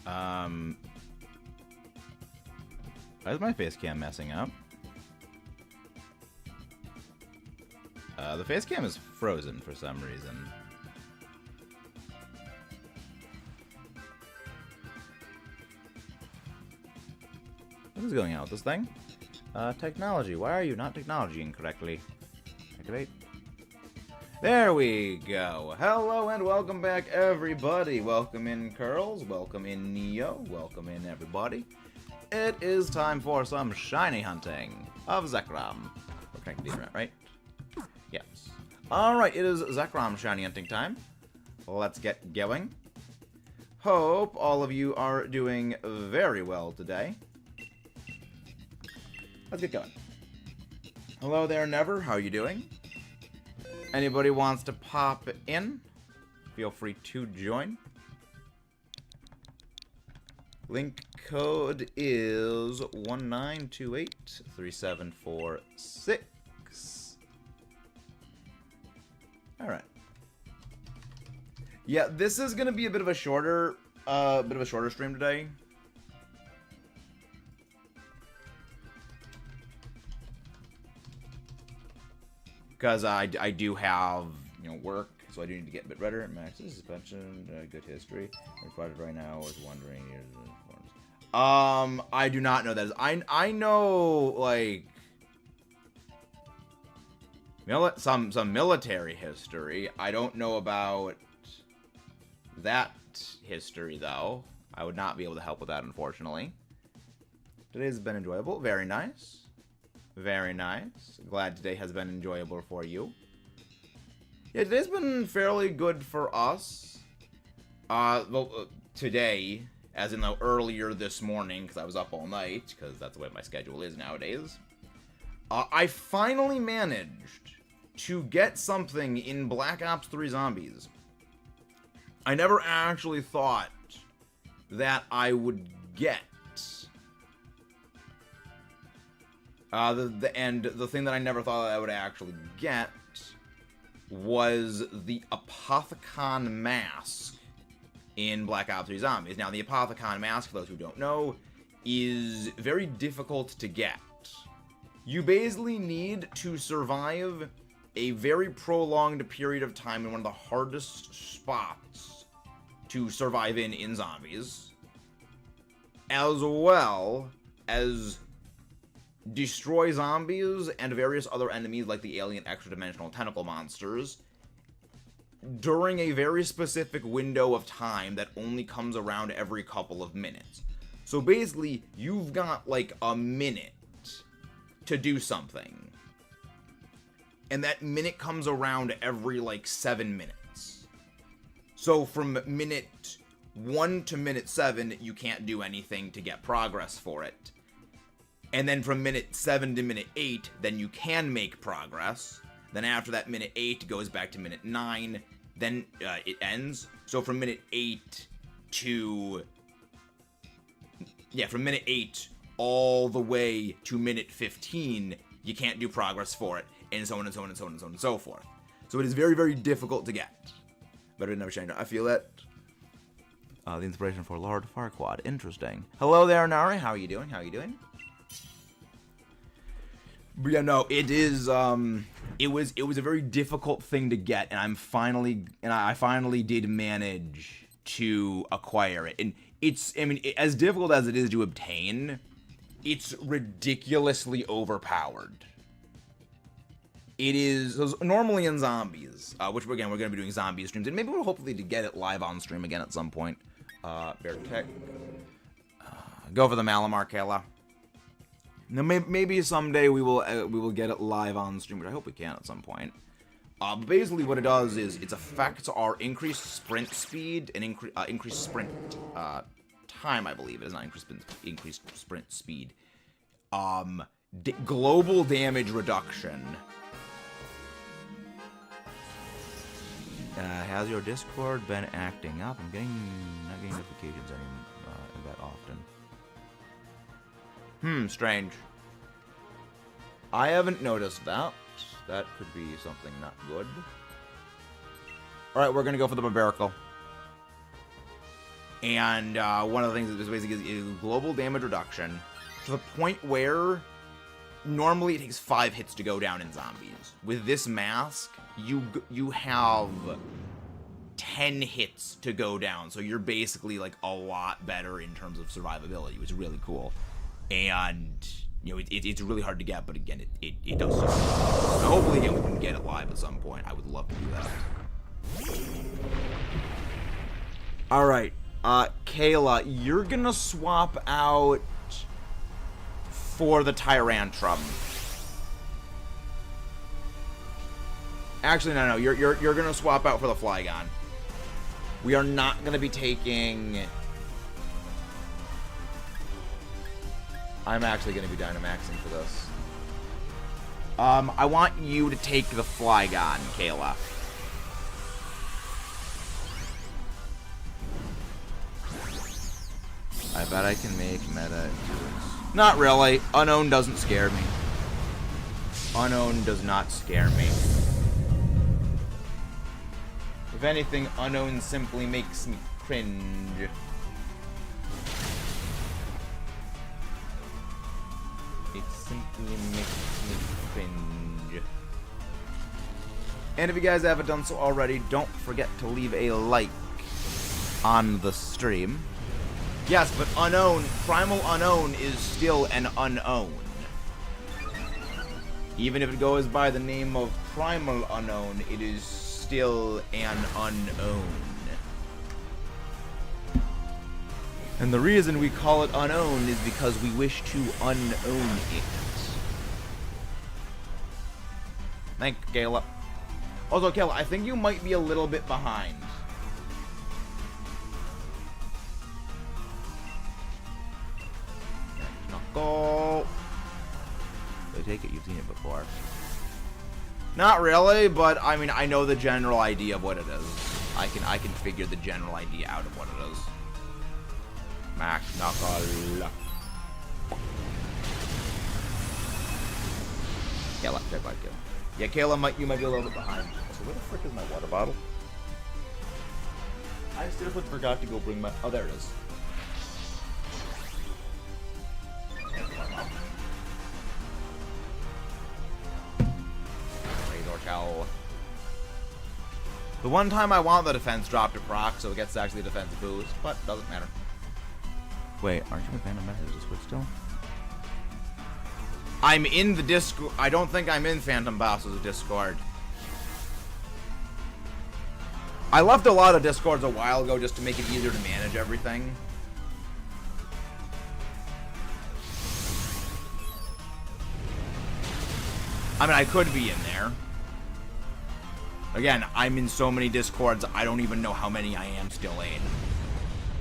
Why is my face cam messing up? The face cam is frozen for some reason. What is going on with this thing? Technology. Why are you not technologying correctly? Activate. There we go. Hello and welcome back, everybody. Welcome in, Curls. Welcome in, Neo. Welcome in, everybody. It is time for some shiny hunting of ZEKROM. We're connected to the internet, right? Yes. Alright, it is ZEKROM shiny hunting time. Let's get going. Hope all of you are doing very well today. Let's get going. Hello there, Never. How are you doing? Anybody wants to pop in? Feel free to join. Link code is 19283746. Alright. Yeah, this is gonna be a bit of a shorter stream today. Because I do have, work, so I do need to get a bit better. Max's suspension, good history. Recorded right now. I was wondering. I do not know that. I know like some military history. I don't know about that history though. I would not be able to help with that, unfortunately. Today's been enjoyable. Very nice. Very nice. Glad today has been enjoyable for you. Yeah, today's been fairly good for us. Well, today, as in the earlier this morning, because I was up all night, because that's the way my schedule is nowadays. I finally managed to get something in Black Ops 3 Zombies. I never actually thought that I would get. The thing that I never thought I would actually get was the Apothicon mask in Black Ops 3 Zombies. Now, the Apothicon mask, for those who don't know, is very difficult to get. You basically need to survive a very prolonged period of time in one of the hardest spots to survive in Zombies, as well as destroy zombies and various other enemies like the alien extra-dimensional tentacle monsters during a very specific window of time that only comes around every couple of minutes. So basically, you've got like a minute to do something. And that minute comes around every like 7 minutes. So from minute 1 to minute 7, you can't do anything to get progress for it. And then from minute 7 to minute 8, then you can make progress. Then after that, minute 8 goes back to minute 9. Then it ends. So from minute 8 to... Yeah, from minute 8 all the way to minute 15, you can't do progress for it. And so on and so on and so on and so on and so forth. So it is very, very difficult to get. Better than never change. I feel it. The inspiration for Lord Farquaad. Interesting. Hello there, Nari. How are you doing? How are you doing? But yeah, no, it is, it was a very difficult thing to get, and I finally did manage to acquire it. And it's, I mean, as difficult as it is to obtain, it's ridiculously overpowered. It is, so normally in Zombies, which again, we're going to be doing zombie streams, and maybe we'll hopefully to get it live on stream again at some point. Bear Tech. Go for the Malamar, Kayla. Now, maybe someday we will get it live on stream, which I hope we can at some point. But basically, what it does is its effects are increased sprint speed and increased sprint time. I believe it is not increased sprint speed. Global damage reduction. Has your Discord been acting up? I'm not getting notifications that often. Strange. I haven't noticed that. That could be something not good. Alright, we're gonna go for the Barbarical. And one of the things that this basically is global damage reduction to the point where normally it takes 5 hits to go down in zombies. With this mask, you have 10 hits to go down, so you're basically like a lot better in terms of survivability, which is really cool. And you know, it's really hard to get, but again, it does so much. So hopefully, again, we can get it live at some point. I would love to do that. All right, Kayla, you're gonna swap out for the Tyrantrum. Actually, no, you're gonna swap out for the Flygon. We are not gonna be taking. I'm actually gonna be Dynamaxing for this. I want you to take the Flygon, Kayla. I bet I can make meta into this. Not really. Unknown doesn't scare me. Unknown does not scare me. If anything, Unknown simply makes me cringe. It simply makes me cringe. And if you guys haven't done so already, don't forget to leave a like on the stream. Yes, but Unknown, Primal Unknown is still an unknown. Even if it goes by the name of Primal Unknown, it is still an unknown. And the reason we call it unknown is because we wish to unown it. Thank you, Kayla. Also, Kayla, I think you might be a little bit behind. Knuckle. I take it you've seen it before. Not really, but I mean, I know the general idea of what it is. I can figure the general idea out of what it is. Max Knuckle. Kayla, check back Kayla. Yeah, Kayla, you might be a little bit behind. So where the frick is my water bottle? I seriously forgot to go bring my. Oh, there it is. Cow. The one time I want the defense drop to proc, so it gets actually a defense boost, but doesn't matter. Wait, aren't you a Phantom Message to switch still? I'm in the Discord. I don't think I'm in Phantom Boss's Discord. I left a lot of Discords a while ago just to make it easier to manage everything. I mean, I could be in there. Again, I'm in so many Discords, I don't even know how many I am still in.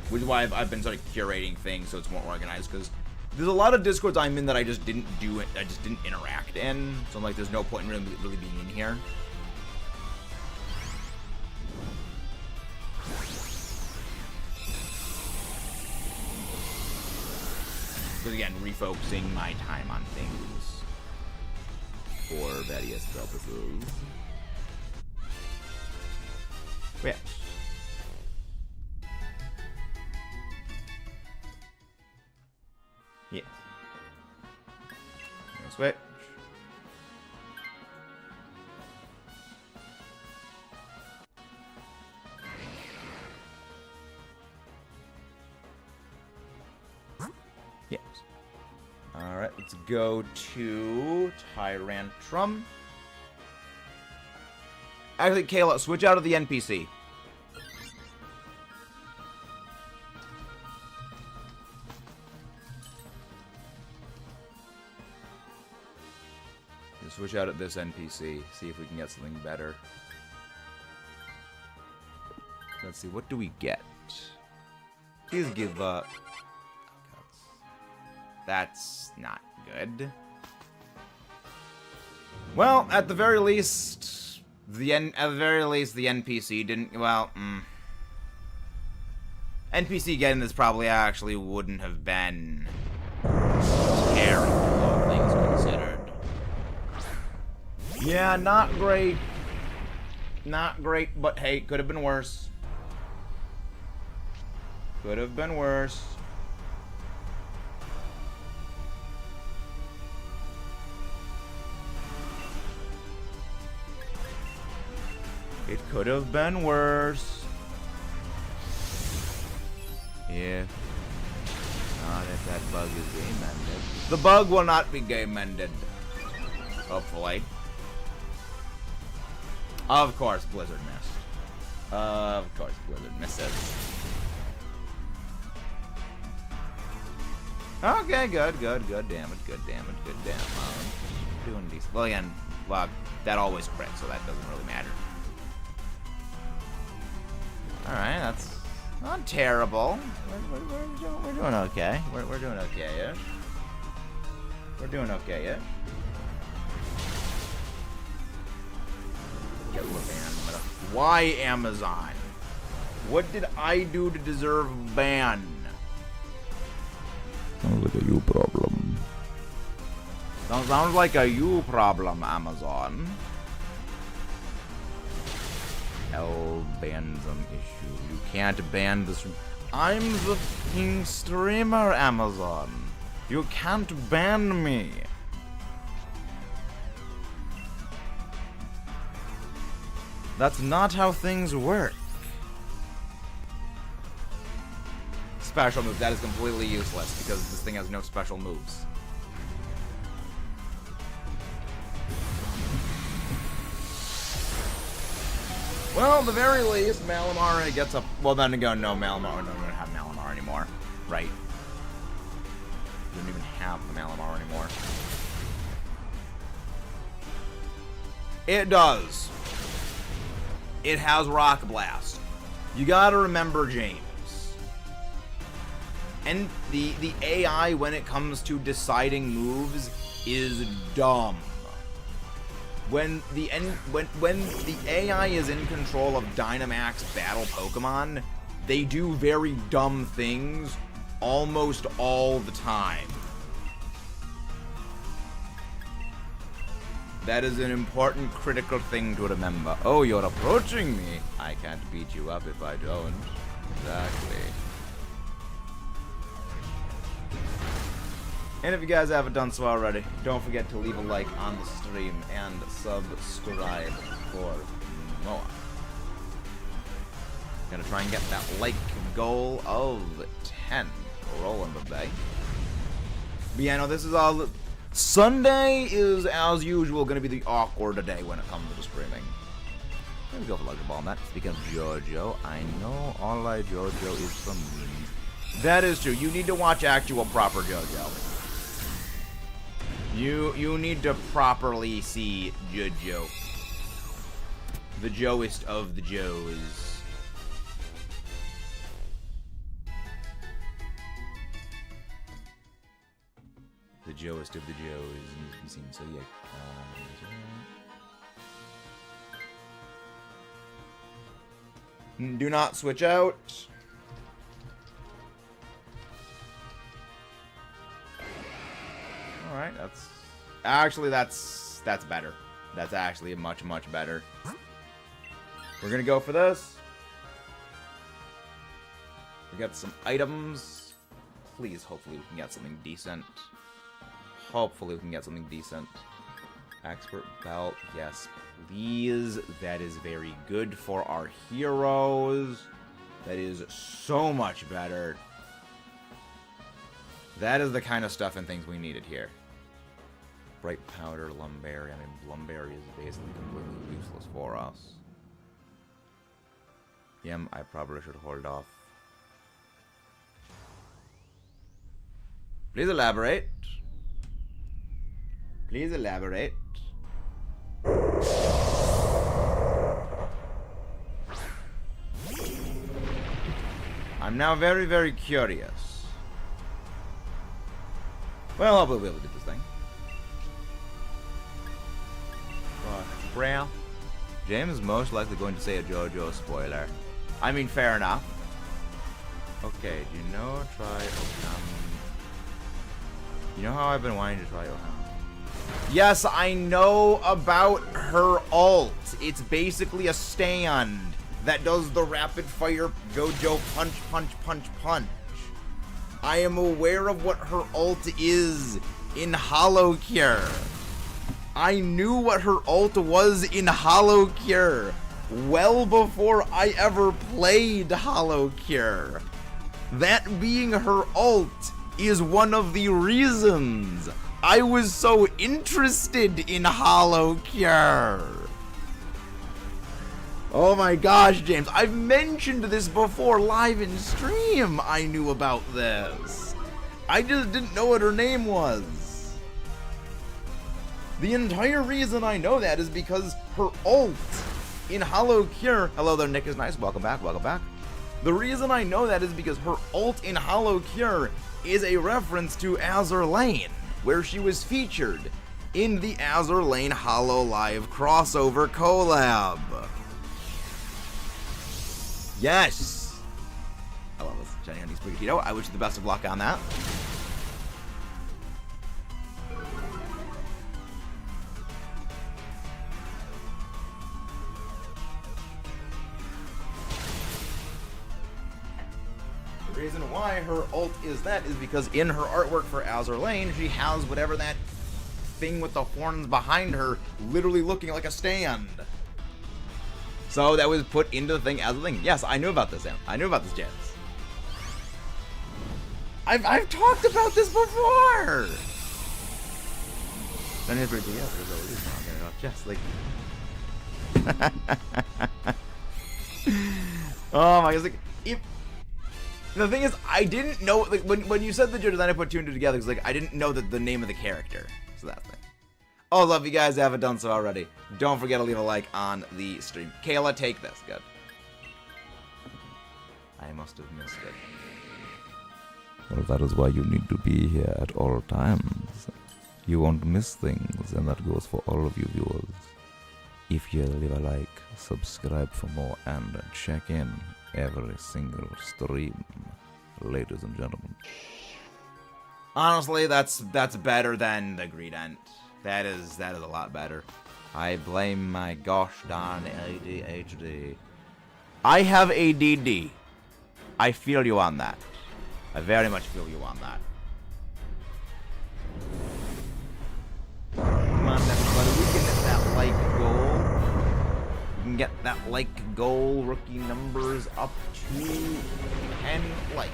Which is why I've been sort of curating things so it's more organized, because there's a lot of Discords I'm in that I just didn't do it, I just didn't interact in. So I'm like, there's no point in really being in here. Because again, refocusing my time on things for various purposes. Yeah. Yes. Switch. Yes. Alright, let's go to Tyrantrum. Actually, Kayla, switch out of the NPC. Switch out at this NPC. See if we can get something better. Let's see, what do we get? Please give up. Oh, that's not good. Well, at the very least, the NPC didn't. Well, NPC getting this probably actually wouldn't have been terrible, all things considered. Yeah, not great. Not great, but hey, could have been worse. Could have been worse. It could have been worse. Yeah. Not if that bug is game ended. The bug will not be game ended. Hopefully. Of course, Blizzard missed. Of course, Blizzard misses. Okay, good damage, good damage. Doing decent. Well, again, well, that always crits, so that doesn't really matter. Alright, that's not terrible. We're doing okay. We're doing okay-ish. We're doing okay-ish. Get banned. Why Amazon? What did I do to deserve a ban? Sounds like a you problem. Sounds like a you problem, Amazon. Ban-some issue. You can't ban this. I'm the king streamer, Amazon. You can't ban me. That's not how things work. Special move. That is completely useless because this thing has no special moves. Well, at the very least, Malamar gets up. Well, then again, no, Malamar. No, we don't have Malamar anymore. Right. We don't even have the Malamar anymore. It does. It has Rock Blast. You gotta remember, James. And the AI, when it comes to deciding moves, is dumb. When the AI is in control of Dynamax battle Pokemon, they do very dumb things almost all the time. That is an important critical thing to remember. Oh, you're approaching me. I can't beat you up if I don't. Exactly. And if you guys haven't done so already, don't forget to leave a like on the stream and subscribe for more. Gonna try and get that like goal of 10. Rolling today. But yeah, no, this is all. Sunday is, as usual, gonna be the awkward day when it comes to the streaming. There we go for Lucky Ball. Speaking of JoJo, I know all I JoJo is from memes. That is true. You need to watch actual proper JoJo. You need to properly see JoJo. The Joest of the Joes. The Joest of the Joes needs to be seen. So yeah. Do not switch out. Alright, that's better. That's actually much better. We're gonna go for this. We got some items. Please, hopefully we can get something decent. Hopefully we can get something decent. Expert belt, yes, please. That is very good for our heroes. That is so much better. That is the kind of stuff and things we needed here. Bright powder, Lumberry. I mean, Lumberry is basically completely useless for us. Yem, I probably should hold off. Please elaborate. Please elaborate. I'm now very curious. Well, hopefully we'll be able to do this thing. Brown. James is most likely going to say a JoJo spoiler. I mean, fair enough. Okay, do you know try Okam? You know how I've been wanting to try Okam? Yes, I know about her ult. It's basically a stand. that does the rapid fire Gojo punch, punch, punch, punch. I am aware of what her ult is in Hollow Cure. I knew what her ult was in Hollow Cure well before I ever played Hollow Cure. That being her ult is one of the reasons I was so interested in Hollow Cure. Oh my gosh, James, I've mentioned this before live in stream. I knew about this. I just didn't know what her name was. The entire reason I know that is because her ult in Hollow Cure... Hello there, Nick is nice. Welcome back, welcome back. The reason I know that is because her ult in Hollow Cure is a reference to Azur Lane, where she was featured in the Azur Lane Hollow Live crossover collab. Yes! I love this. Jenny Honey Spaghettito. I wish you the best of luck on that. The reason why her ult is that is because in her artwork for Azur Lane, she has whatever that thing with the horns behind her literally looking like a stand. So that was put into the thing as a thing. Yes, I knew about this, Sam. I knew about this, James. I've talked about this before. Then his right together. Just like. Oh my god! Like, the thing is, I didn't know. Like when you said the joke, then I put two and two together. Because like I didn't know the name of the character. So that's the thing. Oh, love you guys haven't done so already. Don't forget to leave a like on the stream. Kayla, take this. Good. I must have missed it. Well, that is why you need to be here at all times. You won't miss things, and that goes for all of you viewers. If you leave a like, subscribe for more, and check in every single stream, ladies and gentlemen. Honestly, that's better than the Greedent. That is a lot better. I blame my gosh darn ADHD. I have ADD. I feel you on that. I very much feel you on that. Come on, everybody. We can get that like goal. We can get that like goal. Rookie numbers up to 10 likes.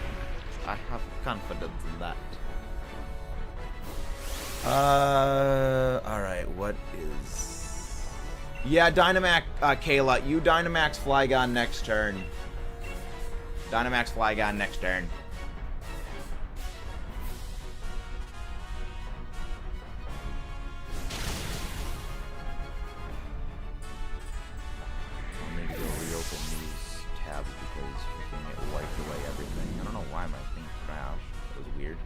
I have confidence in that. Alright, what is... Yeah, Dynamax, Kayla, you Dynamax Flygon next turn. Dynamax Flygon next turn. I'll maybe go reopen these tabs because freaking it wiped away everything. I don't know why my thing crashed. It was weird.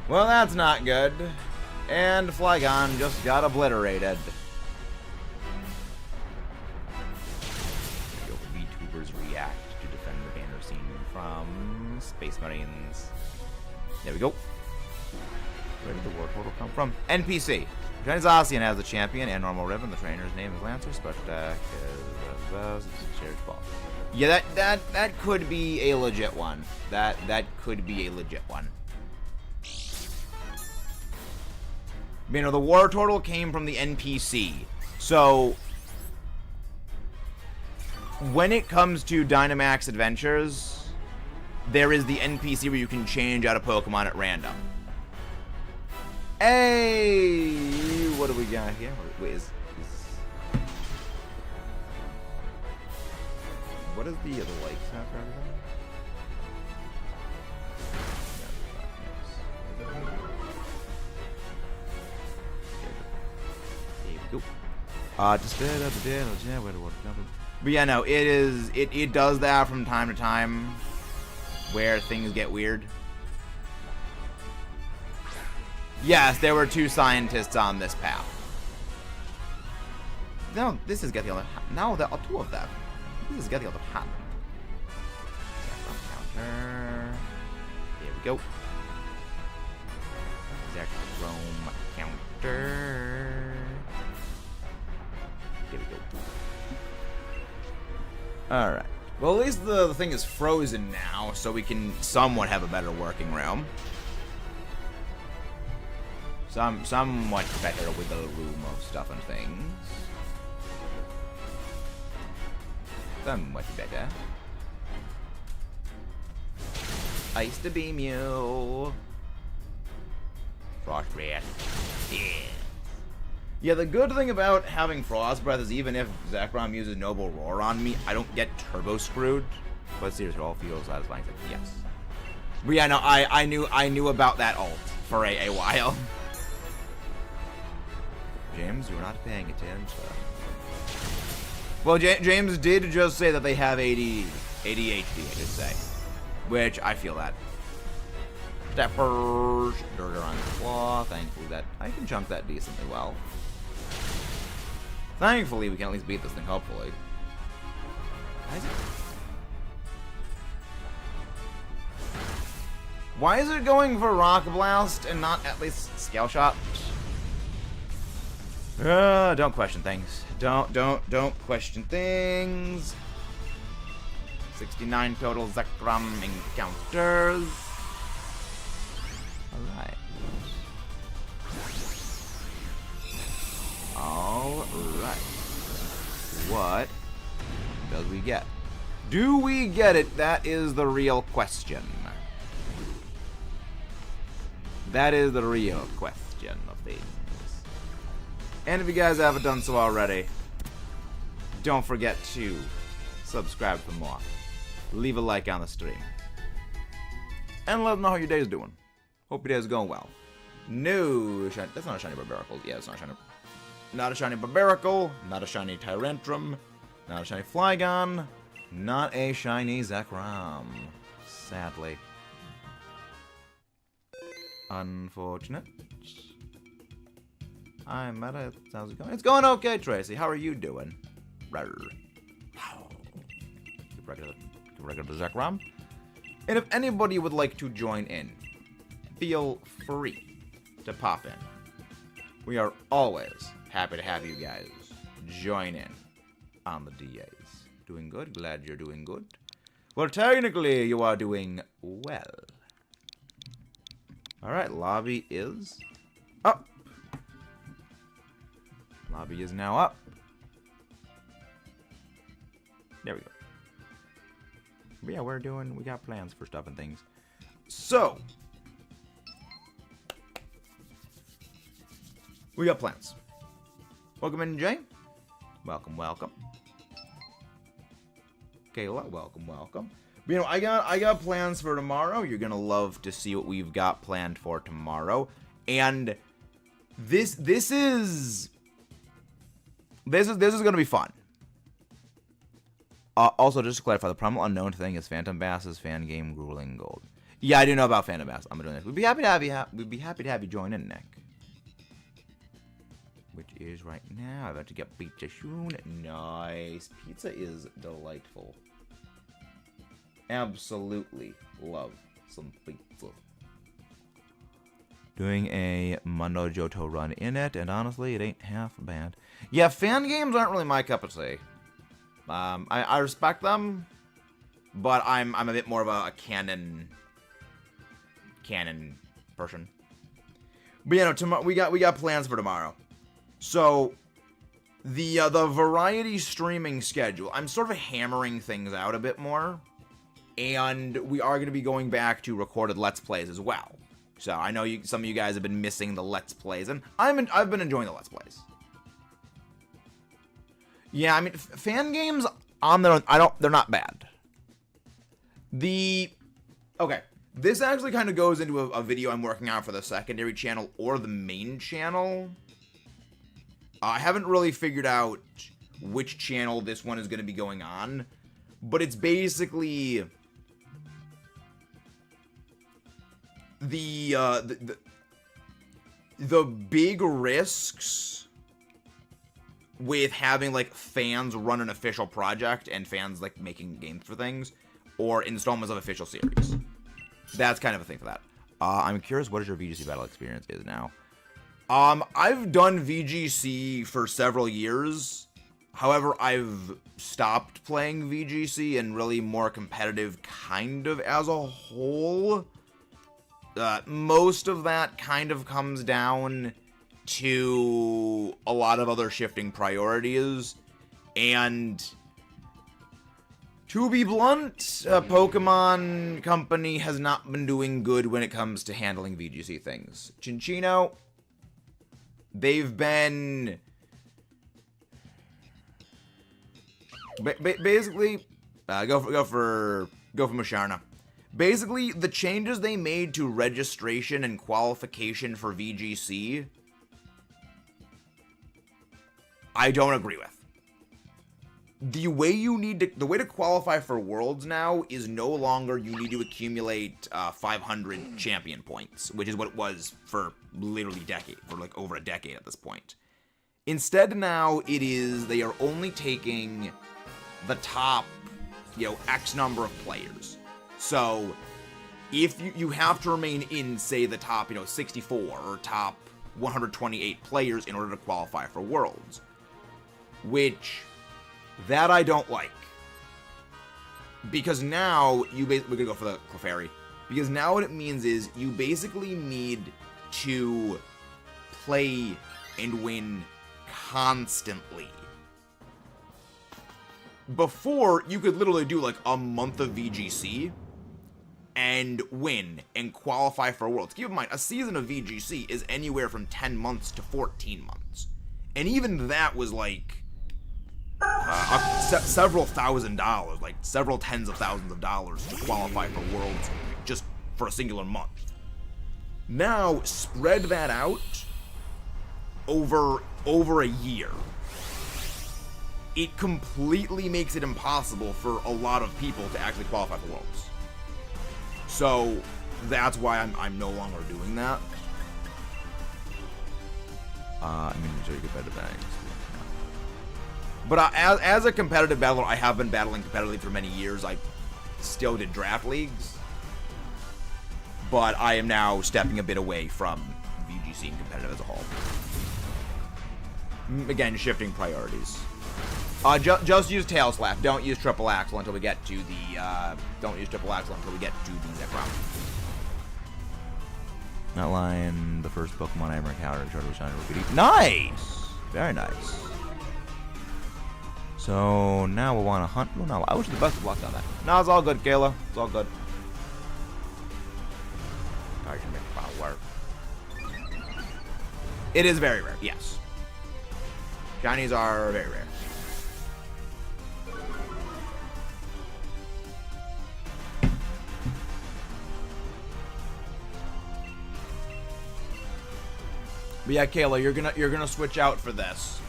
Well, that's not good. And Flygon just got obliterated. VTubers react to defend the banner scene from Space Marines. There we go. Where did the war total come from? NPC. Zacian has the champion and normal ribbon. The trainer's name is Lancer. Special attack is shared ball. Yeah, that could be a legit one. That could be a legit one. You know, the war total came from the NPC. So, when it comes to Dynamax Adventures, there is the NPC where you can change out a Pokemon at random. Hey! What do we got here? Wait, what is the likes have for everything? But yeah, no, it does that from time to time where things get weird. Yes, there were 2 scientists on this path. No, this is getting on the... No, there are 2 of them. This is getting on the path. Counter. Here we go. ZEKROM counter. There we go. Alright. Well, at least the thing is frozen now, so we can somewhat have a better working room. Somewhat better wiggle room of stuff and things. Somewhat better. Ice to beam you. Frost breath. Yeah. Yeah, the good thing about having Frost Breath is even if ZEKROM uses Noble Roar on me, I don't get turbo screwed. But seriously, it all feels satisfying. Yes. But yeah, no, I knew about that ult for a while. James, you're not paying attention. Well, James did just say that they have ADHD, I should say. Which, I feel that. Steppers, Dirt on the Claw, thankfully that I can chunk that decently well. Thankfully, we can at least beat this thing, hopefully. Why is it going for Rock Blast and not at least Scale Shot? Don't question things. Don't question things. 69 total ZEKROM encounters. Alright. Alright. What does we get? Do we get it? That is the real question. That is the real question of things. And if you guys haven't done so already, don't forget to subscribe for more. Leave a like on the stream. And let us know how your day is doing. Hope your day is going well. No, that's not a shiny Barbaracle. Yeah, it's not a shiny. Not a shiny Barbaracle. Not a shiny Tyrantrum. Not a shiny Flygon. Not a shiny ZEKROM. Sadly. Unfortunate. Hi, Meta. How's it going? It's going okay, Tracy. How are you doing? Keep regular ZEKROM. And if anybody would like to join in, feel free to pop in. We are always happy to have you guys join in on the DAs. Doing good? Glad you're doing good. Well, technically, you are doing well. Alright, lobby is up. Lobby is now up. There we go. But yeah, we got plans for stuff and things. So, we got plans. Welcome in, Jay. Welcome, welcome. Kayla, welcome, welcome. But, you know, I got plans for tomorrow. You're gonna love to see what we've got planned for tomorrow. And this is gonna be fun. Also, just to clarify, the primal unknown thing is Phantom Bass's fan game grueling gold. Yeah, I do know about Phantom Bass. I'm doing this. We'd be happy to have you. We'd be happy to have you join in, Nick. Which is right now. I'm about to get pizza soon. Nice. Pizza is delightful. Absolutely love some pizza. Doing a Mundo Johto run in it, and honestly, it ain't half bad. Yeah, fan games aren't really my cup of tea. I respect them, but I'm a bit more of a canon person. But you know, tomorrow we got plans for tomorrow. So the variety streaming schedule, I'm sort of hammering things out a bit more, and we are going to be going back to recorded Let's Plays as well. So I know some of you guys have been missing the Let's Plays, and I've been enjoying the Let's Plays. Yeah, I mean, fan games on their own, they're not bad. Okay, this actually kind of goes into a video I'm working on for the secondary channel or the main channel. I haven't really figured out which channel this one is going to be going on, but it's basically the big risks with having like fans run an official project and fans like making games for things or installments of official series. That's kind of a thing for that. I'm curious what your VGC battle experience is now. I've done VGC for several years. However, I've stopped playing VGC and really more competitive kind of as a whole. Most of that kind of comes down to a lot of other shifting priorities. And to be blunt, Pokemon Company has not been doing good when it comes to handling VGC things. Chinchino, they've been... basically, go for Musharna. Basically, the changes they made to registration and qualification for VGC, I don't agree with. The way to qualify for Worlds now is no longer you need to accumulate 500 champion points, which is what it was for literally like over a decade at this point. Instead, now it is they are only taking the top, X number of players. So if you have to remain in, say, the top, 64 or top 128 players in order to qualify for Worlds, which that I don't like. Because now we're gonna go for the Clefairy. Because now what it means is you basically need to play and win constantly. Before, you could literally do like a month of VGC and win and qualify for Worlds. Keep in mind, a season of VGC is anywhere from 10 months to 14 months. And even that was like several $1,000s, like several tens of thousands of dollars to qualify for Worlds just for a singular month. Now, spread that out over a year. It completely makes it impossible for a lot of people to actually qualify for Worlds. So that's why I'm no longer doing that. I mean, enjoy competitive battles. But as a competitive battler, I have been battling competitively for many years. I still did draft leagues, but I am now stepping a bit away from VGC and competitive as a whole. Again, shifting priorities. Just use Tail Slap. Don't use Triple Axle until we get to the. Don't use Triple Axle until we get to the ZEKROM. Not lying. The first Pokemon I ever encountered, Turtle Shiny Repeat. Nice, very nice. So now we want to hunt. Well, no, I wish you the best of luck on that. No, it's all good, Kayla. It's all good. I can make the battle work. It is very rare. Yes. Shinies are very rare. But yeah, Kayla, you're gonna switch out for this.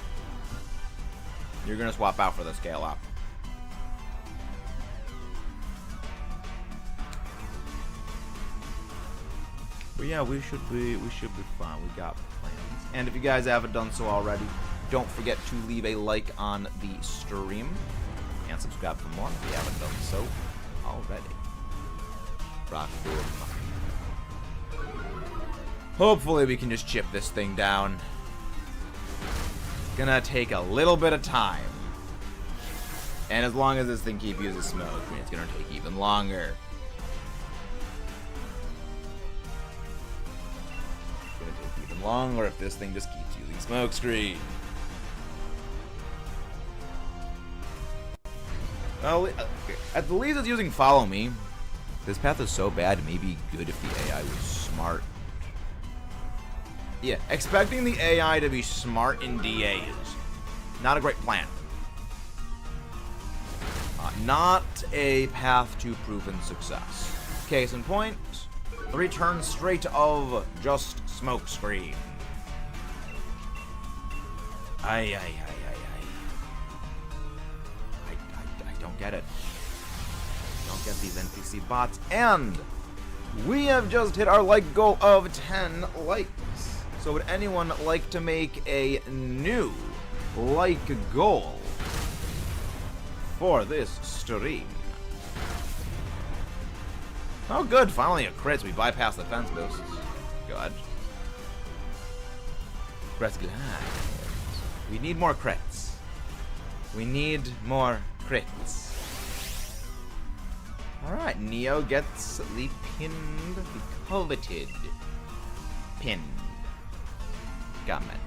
You're gonna swap out for this, Kayla. But yeah, we should be fine. We got plans. And if you guys haven't done so already, don't forget to leave a like on the stream and subscribe for more if you haven't done so already. Rock through. Hopefully we can just chip this thing down. It's gonna take a little bit of time. And as long as this thing keeps using smoke, I mean, it's gonna take even longer. It's gonna take even longer if this thing just keeps using smoke screen. Well, at the least it's using Follow Me. This path is so bad, it may be good if the AI was smart. Yeah, expecting the AI to be smart in DA is not a great plan. Not a path to proven success. Case in point, the return straight of just smoke screen. I don't get it. Don't get these NPC bots. And we have just hit our like goal of 10 likes. So would anyone like to make a new like goal for this stream? Oh good, finally a crit, so we bypass the fence boosts. Good. Crits glide. We need more crits. We need more crits. Alright, Neo gets the pinned, the coveted pinned garment.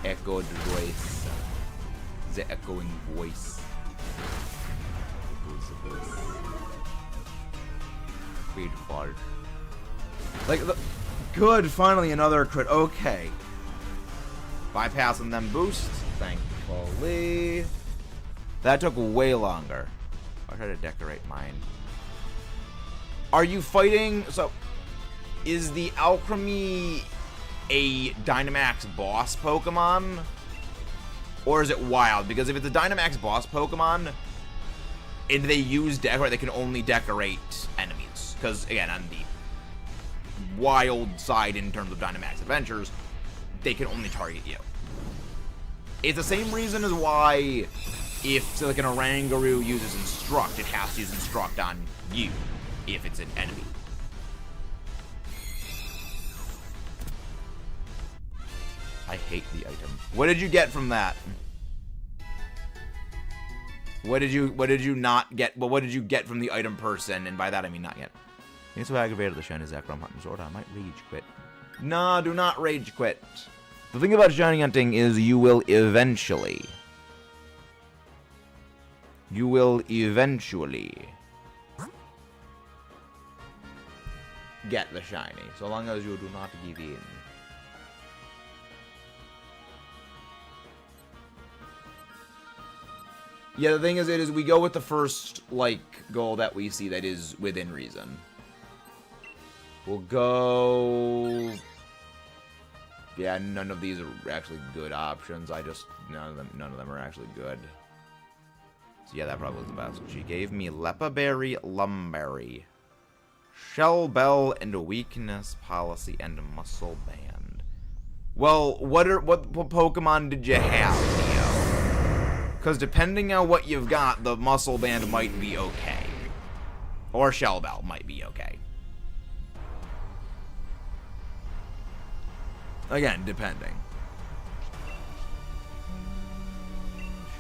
Echoed voice. The echoing voice. Echoes the voice. Feed fart. Like, good, finally another crit. Okay. Bypassing them boosts, thankfully. That took way longer. I'll try to decorate mine. Are you fighting? So, is the Alchemy a Dynamax boss Pokemon? Or is it wild? Because if it's a Dynamax boss Pokemon, and they use decorate, they can only decorate enemies. Because, again, on the wild side in terms of Dynamax Adventures, they can only target you. It's the same reason as why if, say, like an Orangaroo uses Instruct, it has to use Instruct on you, if it's an enemy. I hate the item. What did you get from that? What did you not get? Well, what did you get from the item person? And by that I mean not yet. Being so aggravated the shiny ZEKROM hunting sword, I might rage quit. Nah, do not rage quit. The thing about shiny hunting is you will eventually get the shiny, so long as you do not give in. Yeah, the thing is, we go with the first, like, goal that we see that is within reason. We'll go... Yeah, none of these are actually good options. None of them are actually good. So yeah, that probably was the best. She gave me Lepaberry, Lumberry, Shell Bell, and a Weakness Policy, and a Muscle Band. Well, what Pokemon did you have, Neo? Because depending on what you've got, the Muscle Band might be okay. Or Shell Bell might be okay. Again, depending.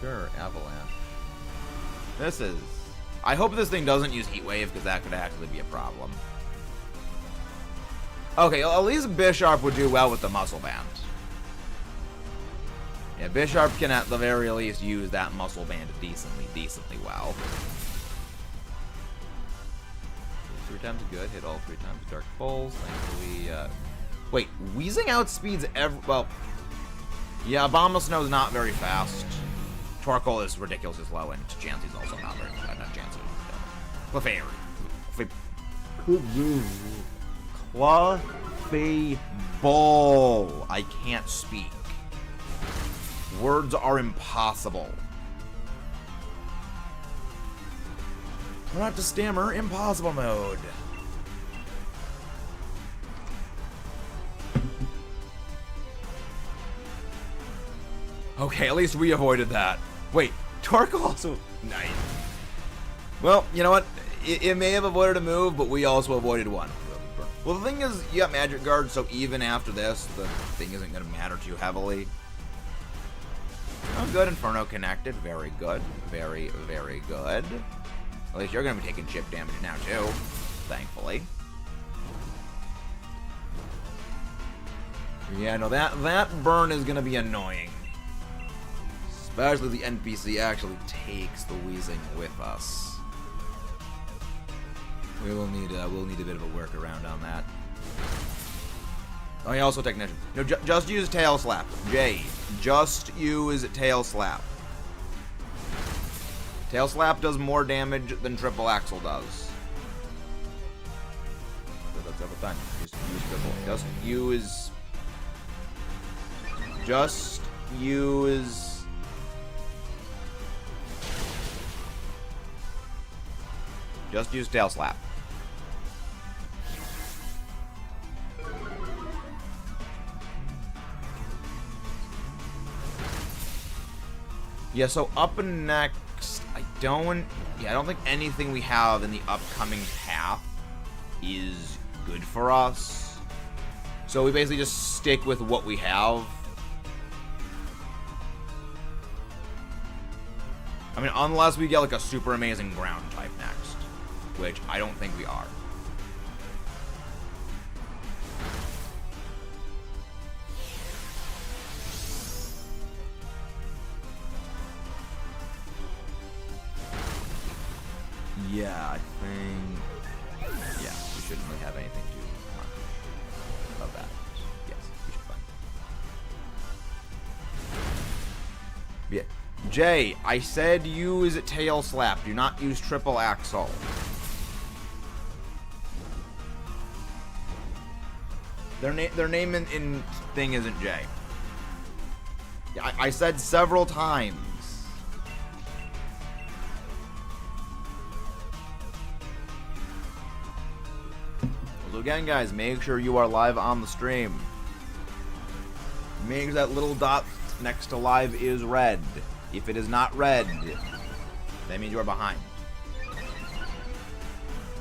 Sure, Avalanche. This is... I hope this thing doesn't use Heat Wave, because that could actually be a problem. Okay, at least Bisharp would do well with the Muscle Band. Yeah, Bisharp can at the very least use that Muscle Band decently well. 3 times good, hit all 3 times Dark Pulse. Thankfully, wait, Wheezing outspeeds well, yeah, Abomasnow is not very fast. Torkoal is ridiculously slow, and Chansey's also not very fast. Not Chansey. Clefable. I can't speak. Words are impossible. Try not to stammer. Impossible mode. Okay, at least we avoided that. Wait, Torkoal also... Nice. Well, you know what? It may have avoided a move, but we also avoided one. Well, the thing is, you got Magic Guard, so even after this, the thing isn't going to matter too heavily. Oh, good. Inferno connected. Very good. Very, very good. At least you're going to be taking chip damage now, too. Thankfully. Yeah, no, that burn is going to be annoying. Especially the NPC actually takes the Wheezing with us. We'll need a bit of a workaround on that. Oh, yeah, also Technician. No, just use Tail Slap. Jay, just use Tail Slap. Tail Slap does more damage than Triple Axle does. That's every time. Just use Tail Slap. Yeah, so up next, I don't think anything we have in the upcoming path is good for us. So we basically just stick with what we have. I mean, unless we get like a super amazing ground type next, which I don't think we are. Yeah, I think... Yeah, we shouldn't really have anything too much of that. Yes, we should find. Yeah. Jay, I said use tail slap. Do not use triple axle. Their name in thing isn't Jay. I said several times. So again, guys, make sure you are live on the stream. Make sure that little dot next to live is red. If it is not red, that means you are behind.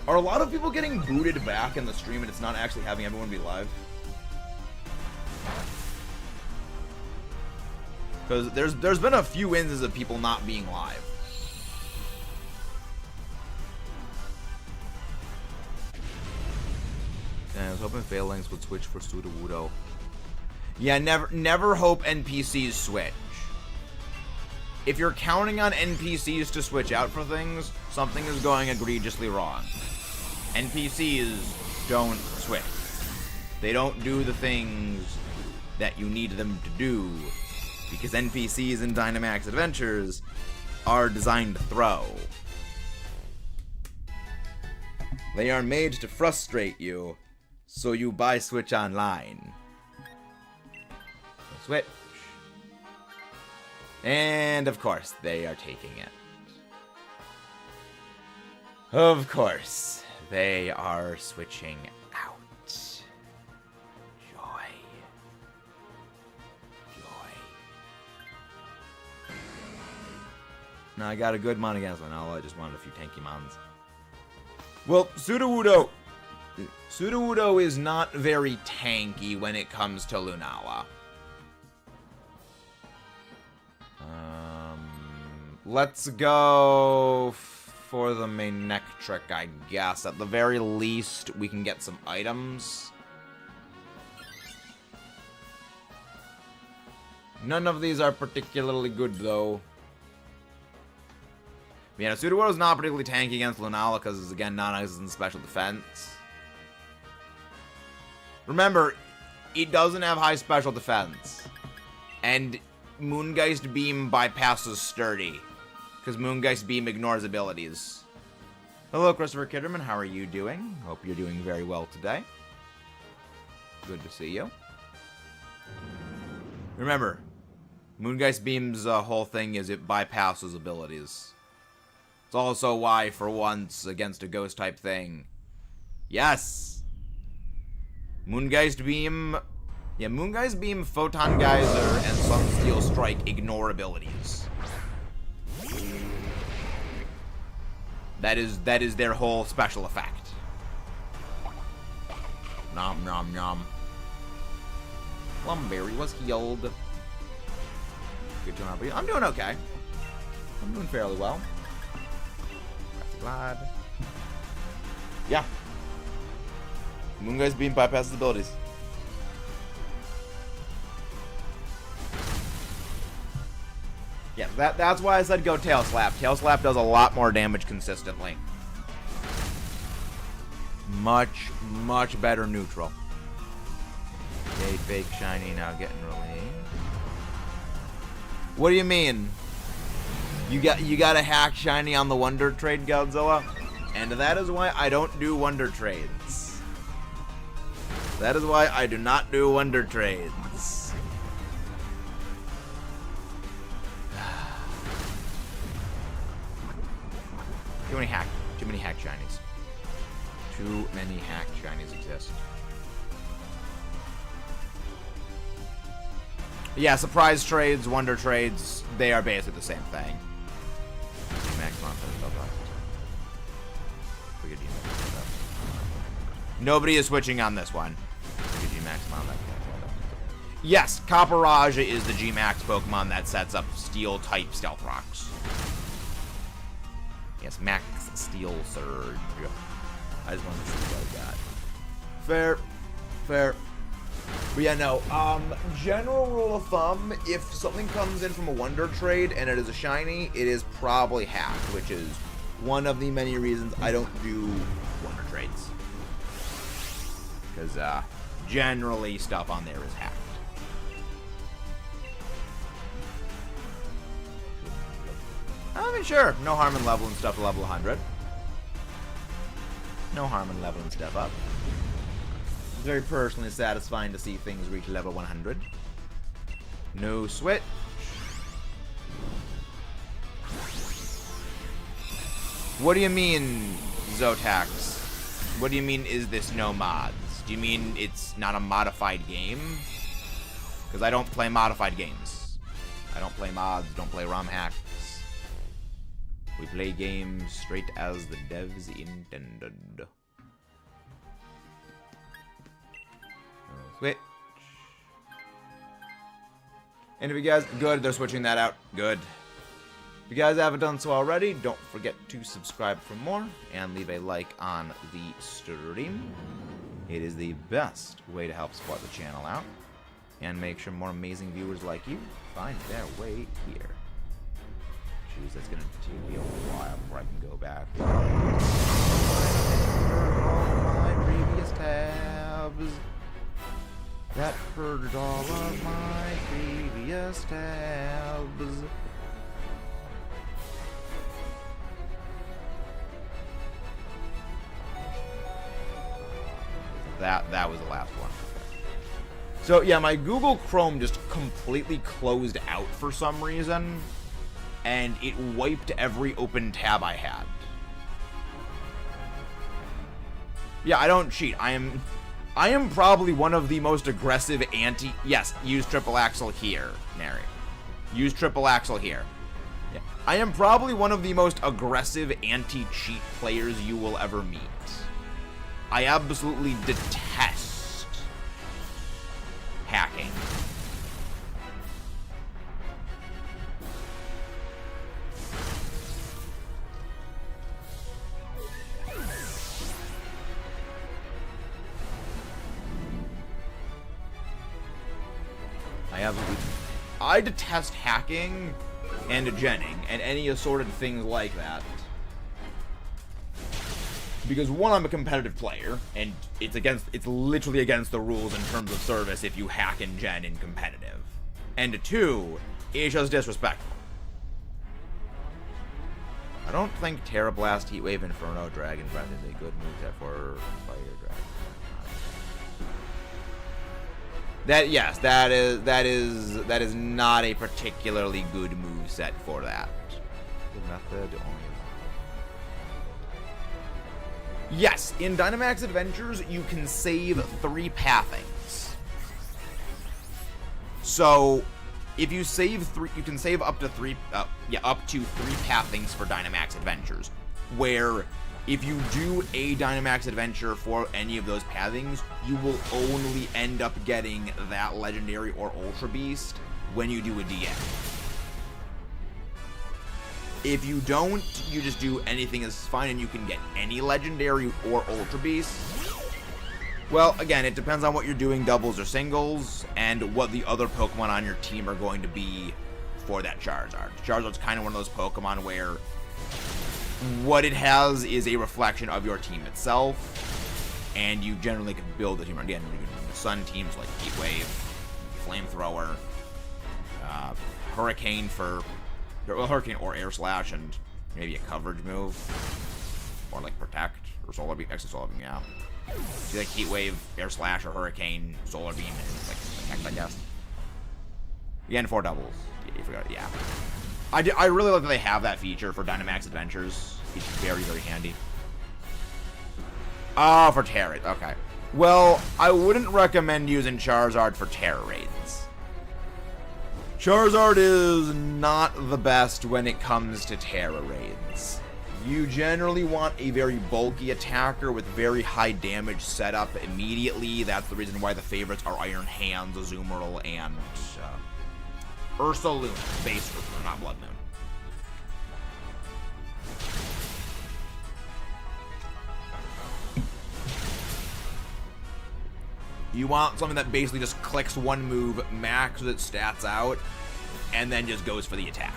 Are a lot of people getting booted back in the stream and it's not actually having everyone be live? Because there's been a few instances of people not being live. And I was hoping Phalanx would switch for Sudowoodo. Yeah, never hope NPCs switch. If you're counting on NPCs to switch out for things, something is going egregiously wrong. NPCs don't switch. They don't do the things that you need them to do, because NPCs in Dynamax Adventures are designed to throw. They are made to frustrate you, so you buy Switch Online. Switch. And of course, they are taking it. Of course, they are switching out. Joy. Joy. Now I got a good mon against Lunala, I just wanted a few tanky mons. Well, Sudowoodo is not very tanky when it comes to Lunala. Let's go for the Manectric, I guess. At the very least, we can get some items. None of these are particularly good, though. Yeah, Sudowoodo is not particularly tanky against Lunala because it's, again, non-existent special defense. Remember, it doesn't have high special defense. And Moongeist Beam bypasses Sturdy, because Moongeist Beam ignores abilities. Hello, Christopher Kitterman. How are you doing? Hope you're doing very well today. Good to see you. Remember, Moongeist Beam's whole thing is it bypasses abilities. It's also why, for once, against a Ghost-type thing... Yes! Moongeist Beam... Yeah, Moongeist Beam, Photon Geyser, and Sunsteel Strike ignore abilities. That is their whole special effect. Nom nom nom. Lumberry was healed. Good job. I'm doing okay. I'm doing fairly well. Glad. Yeah. Moongeist Beam bypasses abilities. Yeah, that's why I said go Tail Slap. Tail Slap does a lot more damage consistently. Much, much better neutral. Yay, fake shiny now getting released. What do you mean? You got a hack shiny on the Wonder Trade, Godzilla? And that is why I don't do Wonder Trades. That is why I do not do Wonder Trades. Too many hack shinies. Too many hack shinies exist. Yeah, surprise trades, wonder trades, they are basically the same thing. Nobody is switching on this one. Yes, Copperage is the G-Max Pokemon that sets up Steel-type Stealth Rocks. Yes, Max Steel Surge. I just wanted to see what I got. Fair. Fair. But yeah, no. General rule of thumb, if something comes in from a Wonder Trade and it is a shiny, it is probably hacked, which is one of the many reasons I don't do Wonder Trades. Because, generally stuff on there is hacked. I mean, sure. No harm in leveling stuff to level 100. No harm in leveling stuff up. It's very personally satisfying to see things reach level 100. No switch. What do you mean, Zotax? What do you mean, is this no mods? Do you mean it's not a modified game? Because I don't play modified games. I don't play mods, don't play ROM hacks. We play games straight as the devs intended. Switch. And if you guys, good, they're switching that out. Good. If you guys haven't done so already, don't forget to subscribe for more and leave a like on the stream. It is the best way to help support the channel out and make sure more amazing viewers like you find their way here. Jeez, that's gonna take me a while before I can go back. All my previous tabs. That purged all of my previous tabs. That was the last one. So yeah, my Google Chrome just completely closed out for some reason, and it wiped every open tab I had. Yeah, I don't cheat. I am probably one of the most aggressive anti... Yes, use triple axle here, Nary. Use triple axle here. Yeah. I am probably one of the most aggressive anti-cheat players you will ever meet. I absolutely detest hacking. I detest hacking and genning and any assorted things like that. Because one, I'm a competitive player, and it's literally against the rules in terms of service if you hack and gen in competitive. And two, it's just disrespectful. I don't think Terra Blast, Heatwave, Inferno, Dragon Breath is a good moveset for Fire Dragon. That is not a particularly good moveset for that. The method only. Yes, in Dynamax Adventures, you can save 3 pathings. So, if you save 3, you can save up to 3 pathings for Dynamax Adventures. Where, if you do a Dynamax Adventure for any of those pathings, you will only end up getting that Legendary or Ultra Beast when you do a DA. If you don't, you just do anything is fine and you can get any Legendary or Ultra Beast. Well, again, it depends on what you're doing, doubles or singles, and what the other Pokemon on your team are going to be for that Charizard. Charizard's kind of one of those Pokemon where what it has is a reflection of your team itself, and you generally can build a team. Again, the Sun teams like Heatwave, Flamethrower, Hurricane for... Well, Hurricane or Air Slash and maybe a coverage move. Or like Protect or Solar Beam. Extra Solar Beam, yeah. See like Heatwave, Air Slash, or Hurricane, Solar Beam, and like Protect, I guess. Again, 4 doubles. Yeah, you forgot, yeah. I really like that they have that feature for Dynamax Adventures. It's very, very handy. Oh, for Terra. Okay. Well, I wouldn't recommend using Charizard for Terra Raids. Charizard is not the best when it comes to Terra Raids. You generally want a very bulky attacker with very high damage setup immediately. That's the reason why the favorites are Iron Hands, Azumarill, and Ursa Luna. Base Ursa, not Blood Moon. You want something that basically just clicks one move, maxes its stats out, and then just goes for the attack.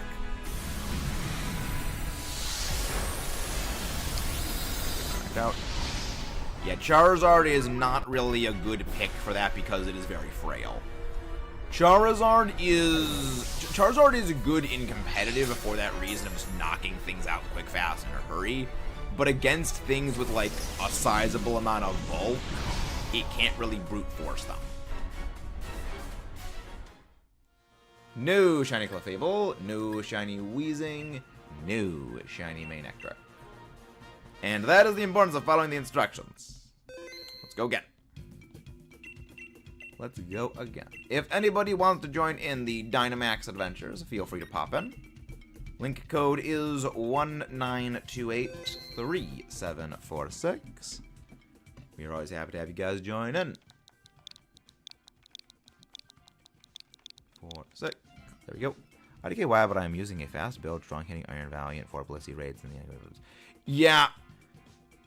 Out. Yeah, Charizard is not really a good pick for that because it is very frail. Charizard is good in competitive for that reason of just knocking things out quick, fast, in a hurry. But against things with like a sizable amount of bulk, it can't really brute force them. No shiny Clefable, no shiny Weezing, no shiny Manectric. And that is the importance of following the instructions. Let's go again. Let's go again. If anybody wants to join in the Dynamax Adventures, feel free to pop in. Link code is 19283746. We are always happy to have you guys join in. 46. There we go. IDK, why, but I'm using a fast build, strong hitting Iron Valiant for Blissey raids in the Yeah.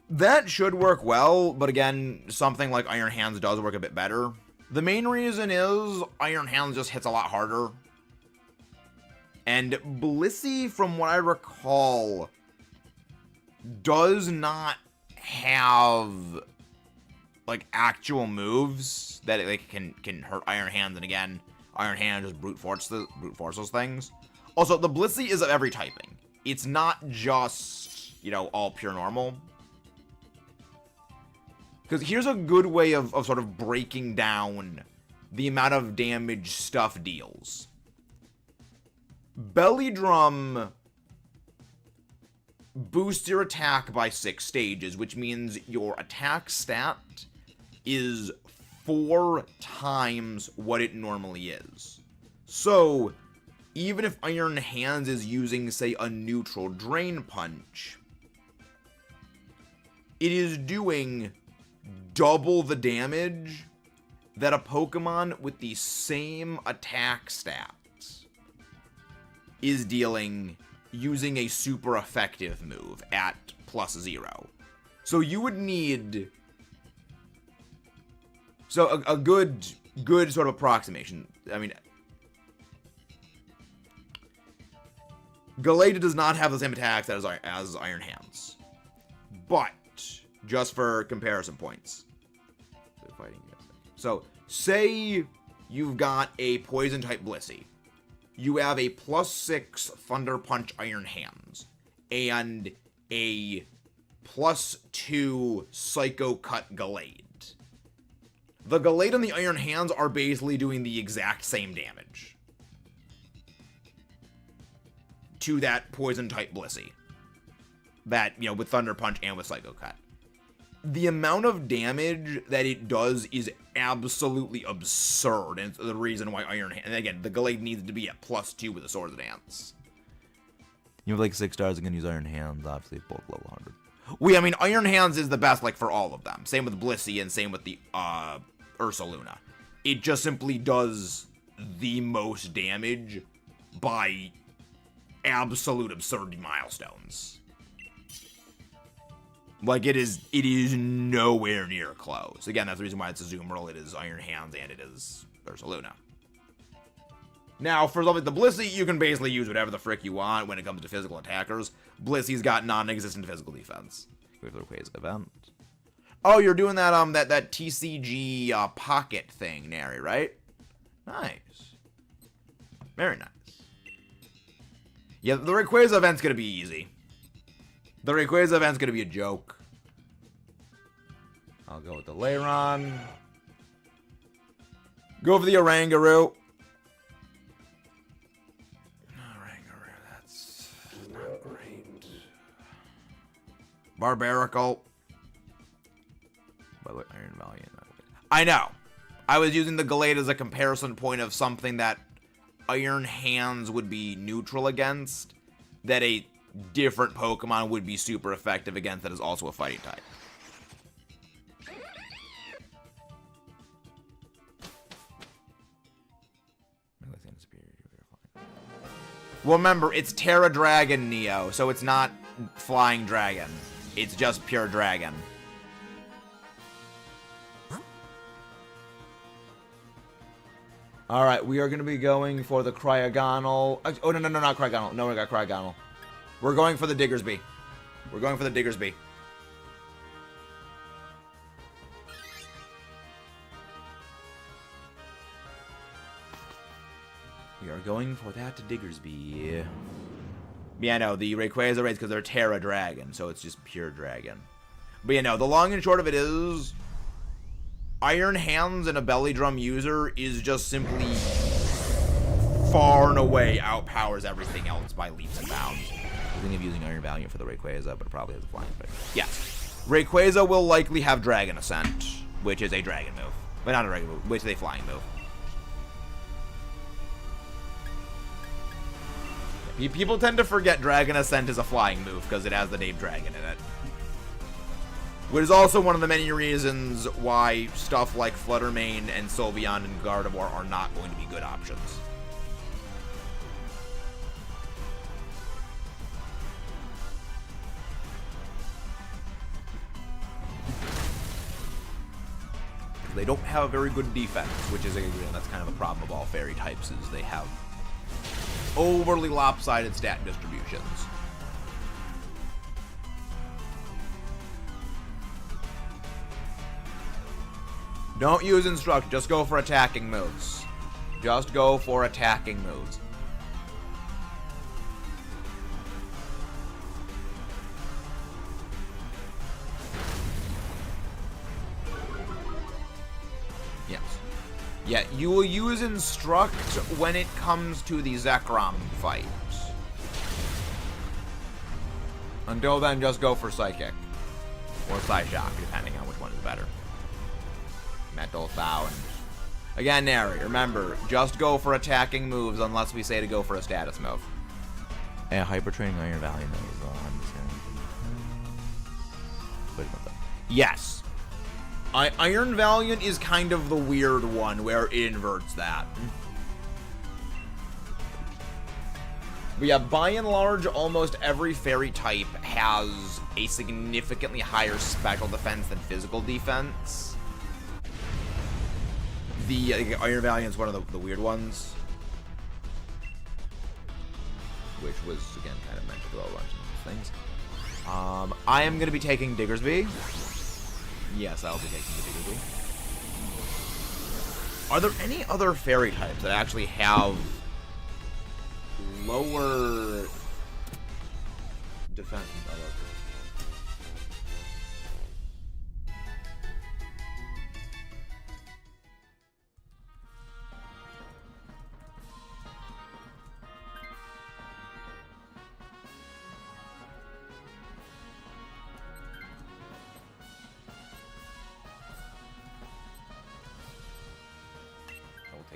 That should work well, but again, something like Iron Hands does work a bit better. The main reason is Iron Hands just hits a lot harder. And Blissey, from what I recall, does not have like actual moves that it can hurt Iron Hands, and again, Iron Hand just brute force those things. Also, the Blissey is of every typing. It's not just, you know, all pure normal. Because here's a good way of sort of breaking down the amount of damage stuff deals. Belly Drum boosts your attack by 6 stages, which means your attack stat is 4 times what it normally is. So, even if Iron Hands is using, say, a neutral Drain Punch, it is doing double the damage that a Pokemon with the same attack stats is dealing using a super effective move at +0. So you would need... So a good sort of approximation. I mean, Galeta does not have the same attacks as Iron Hands. But, just for comparison points. So, say you've got a Poison-type Blissey. You have a +6 Thunder Punch Iron Hands. And a +2 Psycho Cut Gallade. The Gallade and the Iron Hands are basically doing the exact same damage to that Poison-type Blissey. That, you know, with Thunder Punch and with Psycho Cut. The amount of damage that it does is absolutely absurd, and it's the reason why Iron Hands... And again, the Gallade needs to be at +2 with the Swords of Dance. You have like 6 stars and can use Iron Hands, obviously, both level 100. I mean, Iron Hands is the best, like, for all of them. Same with Blissey and same with the, Ursaluna. It just simply does the most damage by absolute absurd milestones. Like, it is nowhere near close. Again, that's the reason why it's a Azumarill, it is Iron Hands, and it is Ursaluna. Now, for like the Blissey, you can basically use whatever the frick you want when it comes to physical attackers. Blissey's got non-existent physical defense. With the Rayquaza event. Oh, you're doing that that TCG pocket thing, Nary, right? Nice. Very nice. Yeah, the Rayquaza event's gonna be easy. The Rayquaza event's gonna be a joke. I'll go with the Lairon. Go for the Oranguru. Oranguru, that's not great. Barbaracle. By the way, Iron Valiant. I know. I was using the Gallade as a comparison point of something that Iron Hands would be neutral against, that a different Pokemon would be super effective against that is also a fighting type. Well, remember, it's Terra Dragon Neo, so it's not Flying Dragon. It's just pure Dragon. Alright, we are going to be going for the Cryogonal. Oh, no, not Cryogonal. No, we got Cryogonal. We're going for the Diggersby. We're going for the Diggersby. We are going for that Diggersby. Yeah, no, the Rayquaza raids because they're Terra Dragon, so it's just pure Dragon. But yeah, no, the long and short of it is... Iron Hands and a Belly Drum user is just simply far and away outpowers everything else by leaps and bounds. I think of using Iron Valiant for the Rayquaza, but it probably has a flying effect. Yes. Rayquaza will likely have Dragon Ascent, which is a Dragon move. But not a Dragon move, which is a flying move. People tend to forget Dragon Ascent is a flying move because it has the name Dragon in it. Which is also one of the many reasons why stuff like Fluttermane and Sylveon and Gardevoir are not going to be good options. They don't have a very good defense, which is that's kind of a problem of all fairy types, is they have overly lopsided stat distributions. Don't use Instruct, just go for attacking moves. Just go for attacking moves. Yes. Yeah, you will use Instruct when it comes to the ZEKROM fight. Until then, just go for Psychic. Or Psyshock, depending on which one is better. Metal Sound. Again, Nary, remember, just go for attacking moves unless we say to go for a status move. Yeah, Hyper Training Iron Valiant is on. Yes. Iron Valiant is kind of the weird one where it inverts that. But yeah, by and large, almost every fairy type has a significantly higher special defense than physical defense. The Iron Valiant is one of the weird ones, which was, again, kind of meant to throw a bunch of things. I am going to be taking Diggersby. Yes, I'll be taking the Diggersby. Are there any other fairy types that actually have lower defense than others?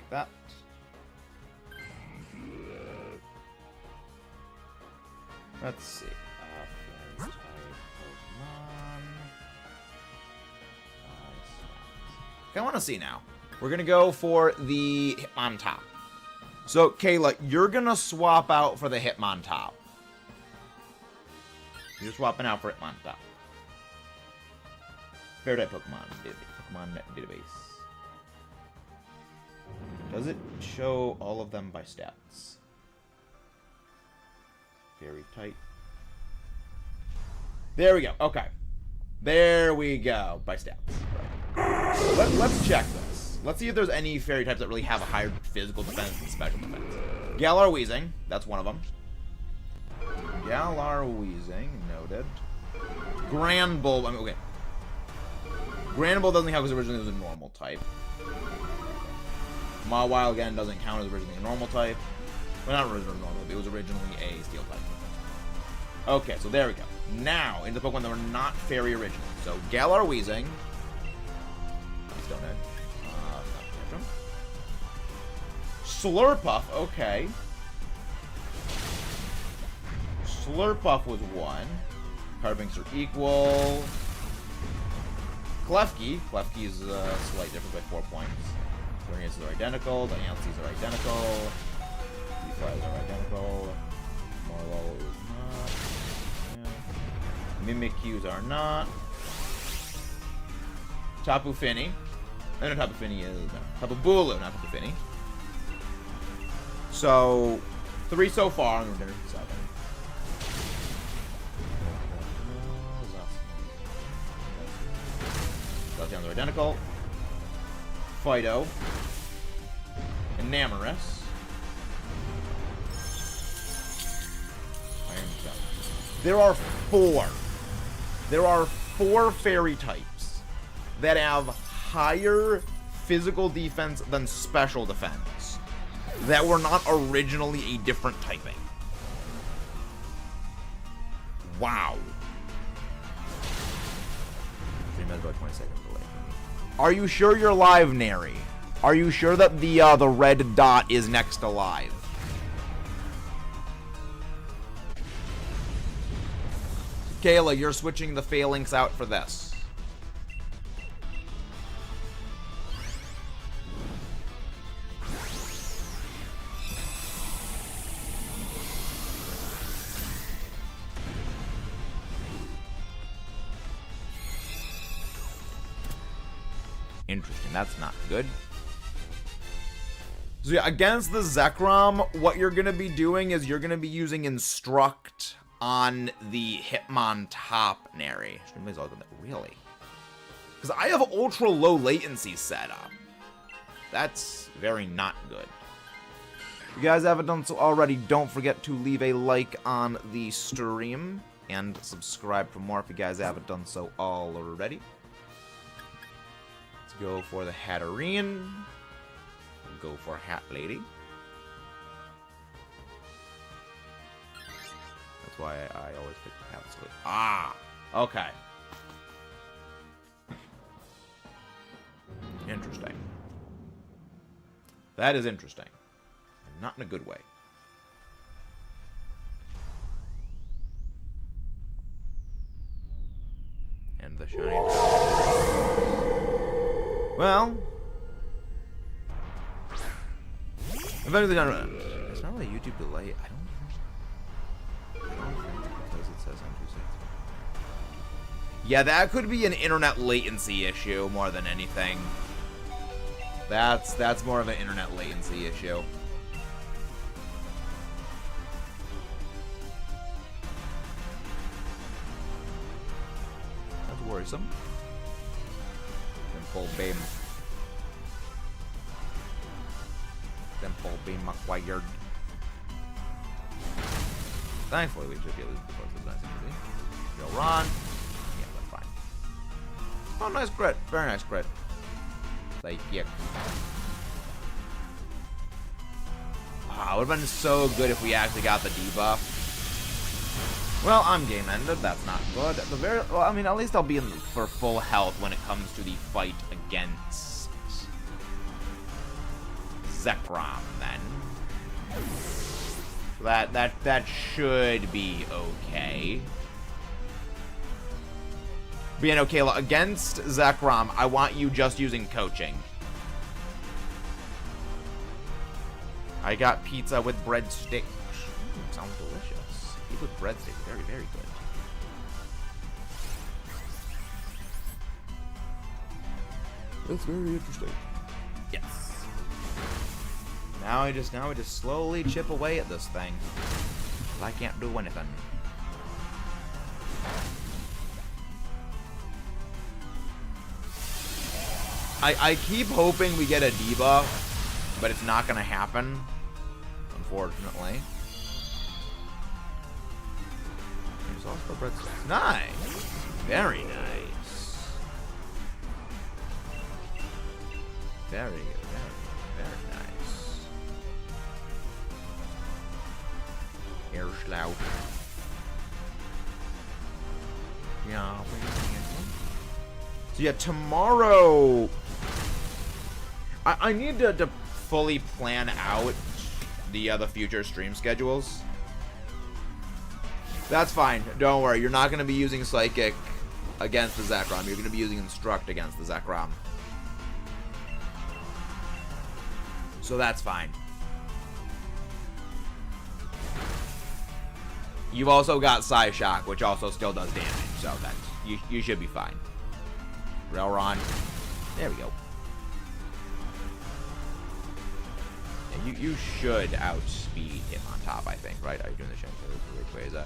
That. Let's see. Pokemon. Okay, I want to see now. We're gonna go for the Hitmontop. So, Kayla, you're gonna swap out for the Hitmontop. You're swapping out for Hitmontop. Fairy type Pokemon database. Does it show all of them by stats? Fairy type. There we go. Okay. There we go. By stats. Right. Let's check this. Let's see if there's any fairy types that really have a higher physical defense than special defense. Galar Weezing. That's one of them. Galar Weezing. Noted. Granbull. I mean, okay. Granbull doesn't count because originally it was a normal type. Mawile, again, doesn't count as originally a normal type. Well, not originally normal, but it was originally a steel type. Okay, so there we go. Now, into Pokemon that were not fairy original. So, Galar Weezing. Stonehead. Slurpuff, okay. Slurpuff was one. Carbinks are equal. Klefki. Klefki is a slight difference by 4 points. Variances are identical, the Ansies are identical, D5s are identical, Marlowe is not, yeah. Mimikyus are not, Tapu Fini, no, Tapu Fini is, no, Tapu Bulu, not Tapu Fini, So, 3 so far, and we're down to 7. Zacians are identical. Fido. Enamorous. Iron Stone. There are 4. There are 4 fairy types that have higher physical defense than special defense that were not originally a different typing. Wow. 3 minutes about 20 seconds away from me. Are you sure you're live, Nary? Are you sure that the red dot is next to live? Kayla, you're switching the phalanx out for this. Interesting, that's not good. So yeah, against the ZEKROM, what you're going to be doing is you're going to be using Instruct on the Hitmontop, Nary. Really? Because I have ultra low latency set up. That's very not good. If you guys haven't done so already, don't forget to leave a like on the stream and subscribe for more if you guys haven't done so already. Let's go for the Hatterene. Go for Hat Lady. That's why I always pick the Hat Lady. Ah, okay. Interesting. That is interesting. Not in a good way. And the shiny. Well. Eventually done. It's not really a YouTube delay. I don't think it says on 2.6. Yeah, that could be an internet latency issue more than anything. That's more of an internet latency issue. That's worrisome. Full beam. Simple beam acquired. Thankfully, we should be able to close the nice and easy. Go run. Yeah, that's fine. Oh, nice crit. Very nice crit. Like, yeah. Ah, it would have been so good if we actually got the debuff. Well, I'm game ended. That's not good. At the very, well, I mean, at least I'll be for full health when it comes to the fight against ZEKROM, then. That should be okay. Being okay, against ZEKROM, I want you just using coaching. I got pizza with breadsticks. Sounds delicious. Pizza with breadsticks, very, very good. That's very interesting. Yes. Now we just slowly chip away at this thing. I can't do anything. I keep hoping we get a debuff, but it's not gonna happen, unfortunately. Nice. Very nice. Very good. Very nice. Air Slough. Yeah. So yeah, tomorrow I need to fully plan out the future stream schedules. That's fine. Don't worry. You're not going to be using Psychic against the ZEKROM. You're going to be using Instruct against the ZEKROM. So that's fine. You've also got Psyshock, which also still does damage. So that's you should be fine. Railron. There we go. You should outspeed him on top, I think, right? Are you doing the shiny Rayquaza?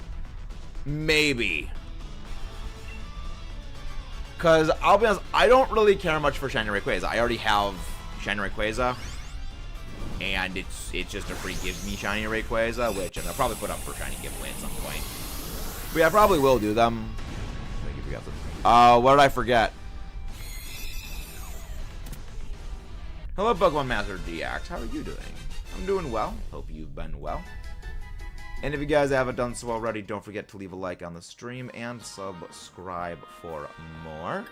Maybe. Because, I'll be honest, I don't really care much for shiny Rayquaza. I already have shiny Rayquaza. And it's just a free gives me shiny Rayquaza, which I'll probably put up for shiny giveaway at some point. But yeah, I probably will do them. What did I forget? Hello, Pokemon Master DX. How are you doing? I'm doing well. Hope you've been well. And if you guys haven't done so already, don't forget to leave a like on the stream and subscribe for more.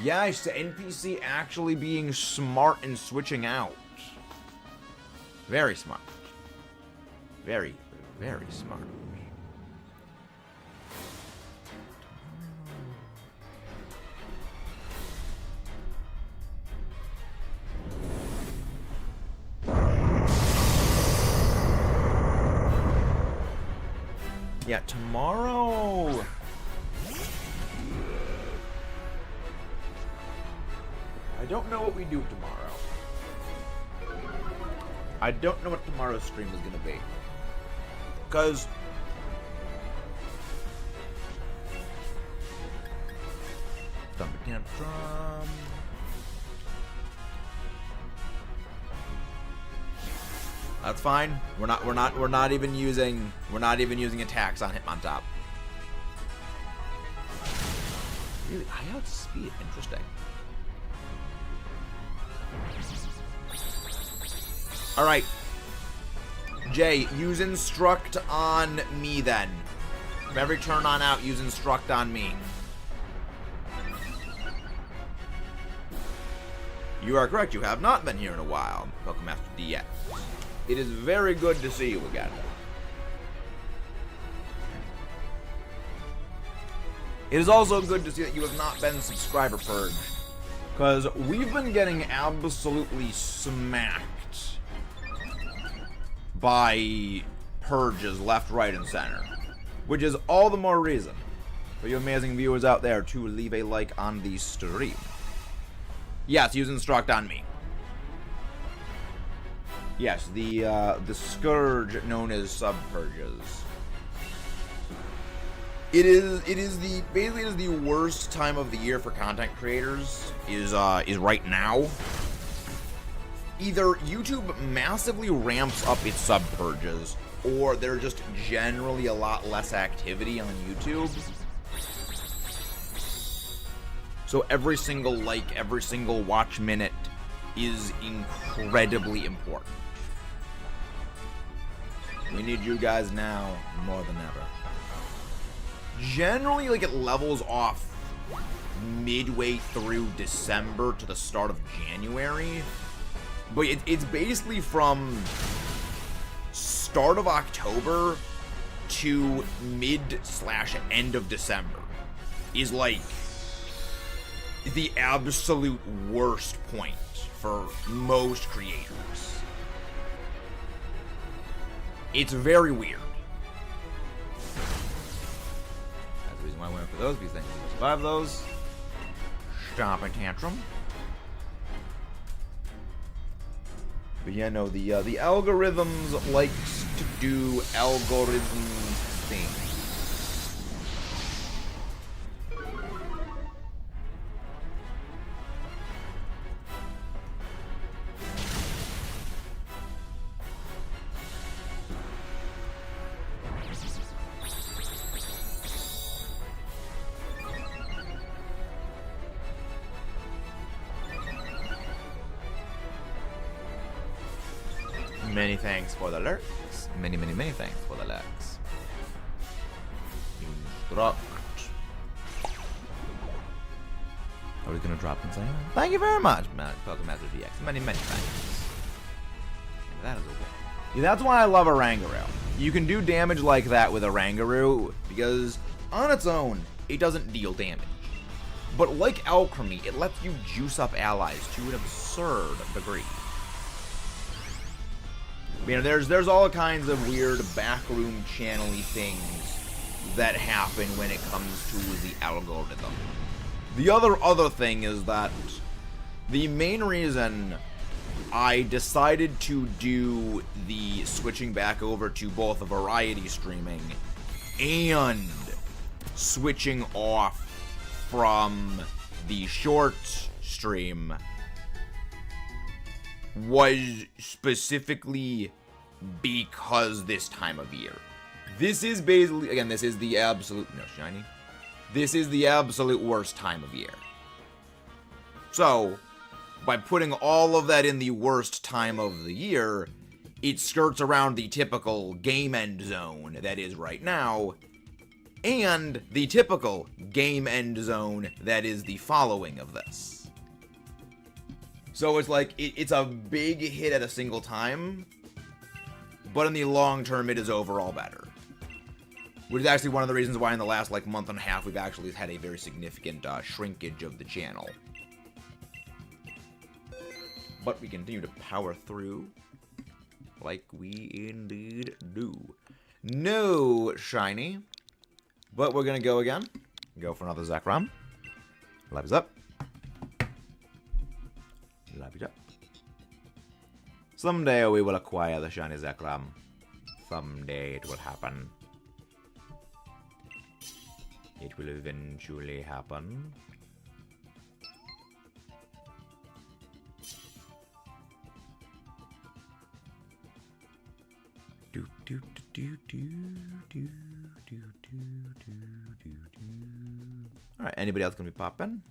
Yeah, it's the NPC actually being smart and switching out. Very smart. Very, very smart. Yeah, tomorrow... I don't know what we do tomorrow. I don't know what tomorrow's stream is going to be. Because... Thunder Tantrum... That's fine. We're not even using attacks on Hitmontop. Really, I outspeed. Interesting. All right, Jay, use Instruct on me then. From every turn on out, use Instruct on me. You are correct. You have not been here in a while, Pokemon Master DX. It is very good to see you again. It is also good to see that you have not been subscriber purged, because we've been getting absolutely smacked by purges left, right, and center, which is all the more reason for you amazing viewers out there to leave a like on the stream. Yes, use Instruct on me. Yes, the scourge known as sub-purges. It is the worst time of the year for content creators is right now. Either YouTube massively ramps up its sub-purges, or there's just generally a lot less activity on YouTube. So every single like, every single watch minute is incredibly important. We need you guys now more than ever. Generally, like, it levels off midway through December to the start of January. But it's basically from start of October to mid/end of December is like the absolute worst point for most creators. It's very weird. That's the reason why I went for those, because then you survive those. Stomping Tantrum. But yeah, no, the algorithms likes to do algorithm things. Many thanks for the lurks. Many thanks for the lurks. Instruct. Are we gonna drop and say, thank you very much, Pokemon Master DX. Many thanks. And that is okay. Yeah, that's why I love Oranguru. You can do damage like that with Oranguru, because on its own, it doesn't deal damage. But like Alchemy, it lets you juice up allies to an absurd degree. You know, there's all kinds of weird backroom channel-y things that happen when it comes to the algorithm. The other thing is that The main reason I decided to do the switching back over to both variety streaming and switching off from the short stream was specifically because this time of year. This is basically, again, this is the absolute, no, shiny. This is the absolute worst time of year. So, by putting all of that in the worst time of the year, it skirts around the typical game end zone that is right now, and the typical game end zone that is the following of this. So it's like, it's a big hit at a single time, but in the long term, it is overall better. Which is actually one of the reasons why in the last, like, month and a half, we've actually had a very significant shrinkage of the channel. But we continue to power through, like we indeed do. No shiny, but we're gonna go again. Go for another ZEKROM. Lives up. Lives up. Someday we will acquire the shiny ZEKROM. Someday it will happen. It will eventually happen. Alright, anybody else gonna be popping?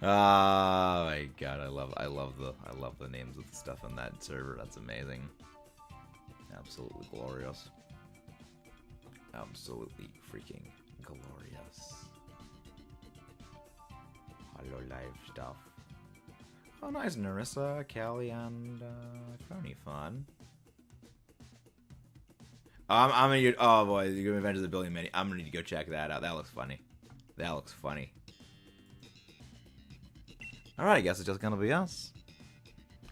Oh my god, I love the names of the stuff on that server. That's amazing. Absolutely glorious. Absolutely freaking glorious. Hello live stuff. Oh nice, Narissa, Callie, and Crony fun. I'm gonna oh boy, you're gonna Adventures of the Billion Many. I'm gonna need to go check that out. That looks funny. That looks funny. Alright, I guess it's just gonna be us.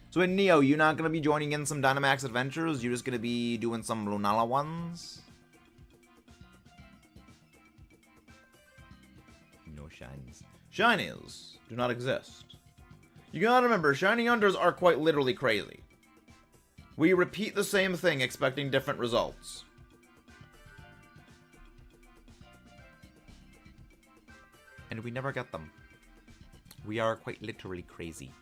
So in Neo, you're not gonna be joining in some Dynamax Adventures? You're just gonna be doing some Lunala ones? No shinies. Shinies do not exist. You gotta remember, shiny hunters are quite literally crazy. We repeat the same thing expecting different results. And we never get them. We are quite literally crazy.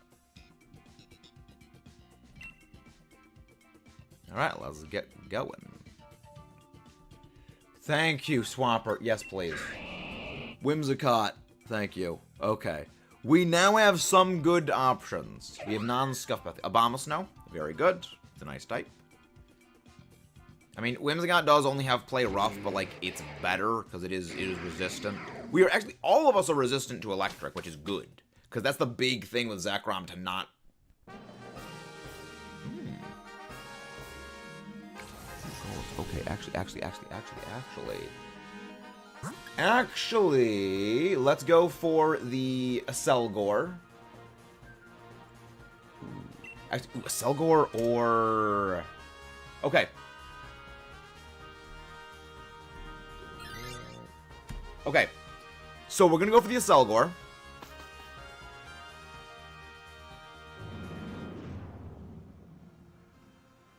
Alright, let's get going. Thank you, Swampert. Yes, please. Whimsicott. Thank you. Okay. We now have some good options. We have non-Scuffbath. Abomasnow. Very good. It's a nice type. I mean, Whimsicott does only have play rough, but, like, it's better because it is resistant. We are actually, all of us are resistant to electric, which is good. Because that's the big thing with ZEKROM, to not... Okay, actually, let's go for the Aselgor. Actually, Aselgor or... Okay. Okay. So we're gonna go for the Aselgor.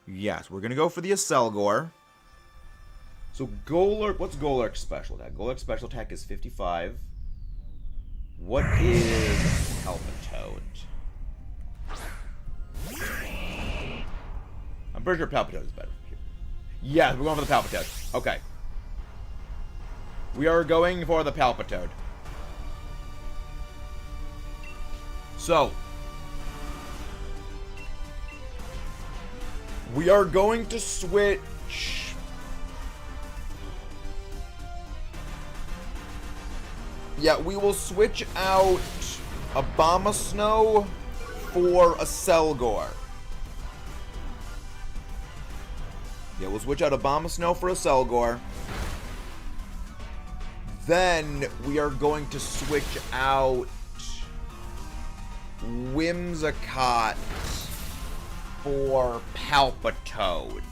Yes, we're gonna go for the Aselgor. So Golurk, what's Golurk's special attack? Golurk's special attack is 55. What is Palpitoad? I'm pretty sure Palpitoad is better. Yeah, we're going for the Palpitoad. Okay. We are going for the Palpitoad. So, we are going to switch Yeah, we will switch out Abomasnow for a Selgor. Yeah, we'll switch out Abomasnow for a Selgor. Then we are going to switch out Whimsicott for Palpitoad.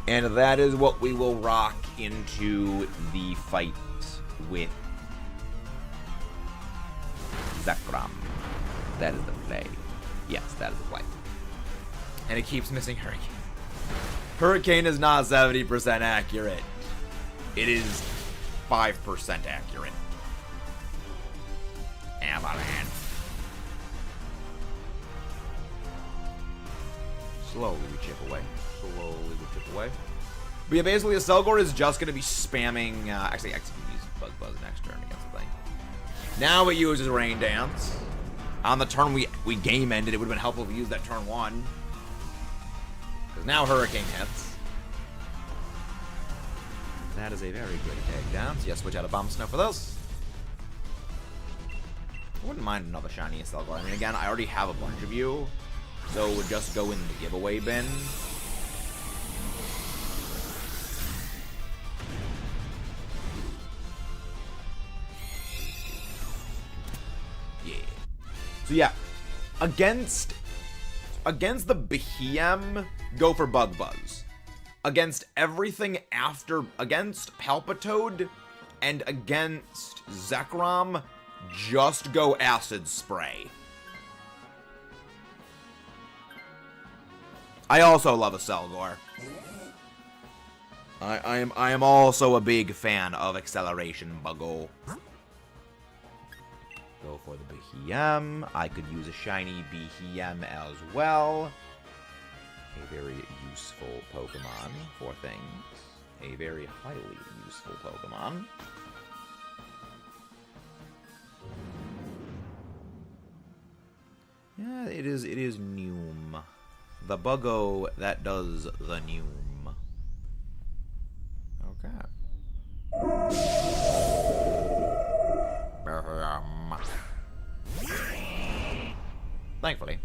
And that is what we will rock into the fight with ZEKROM. That is the play. Yes, that is the play. And it keeps missing Hurricane. Hurricane is not 70% accurate. It is 5% accurate. Avalanche. Slowly we chip away. Slowly we chip away. But yeah, basically, a Selgor is just going to be spamming... actually, I can use Bug Buzz next turn against the thing. Now it uses Rain Dance. On the turn we game ended, it would have been helpful if we used that turn 1. Because now Hurricane hits. That is a very good takedown. So yeah, switch out Abomasnow for this. I wouldn't mind another shiny Selgor. I mean, again, I already have a bunch of you. So it would just go in the giveaway bin. Yeah. So yeah, against the Behem, go for Bug Buzz. Against everything after, against Palpitoad and against ZEKROM, just go Acid Spray. I also love a Selgor. I am also a big fan of Acceleration Buggle. Go for the Behem. I could use a shiny Behem as well. A very useful Pokemon for things. A very highly useful Pokemon. Yeah, it is Noom. The Buggo that does the Noom. Okay. Thankfully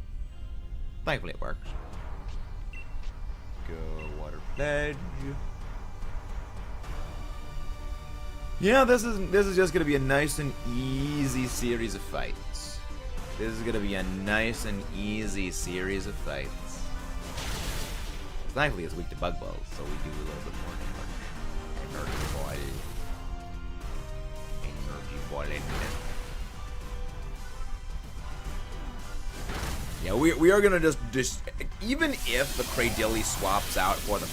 it works. Go Water Pledge. Yeah, this is just gonna be a nice and easy series of fights. This is gonna be a nice and easy series of fights. Thankfully, it's weak to Bug Balls, so we do a little bit more damage. Energy Ball. Energy Ball in it. Yeah, we are gonna just even if the Cradilly swaps out for the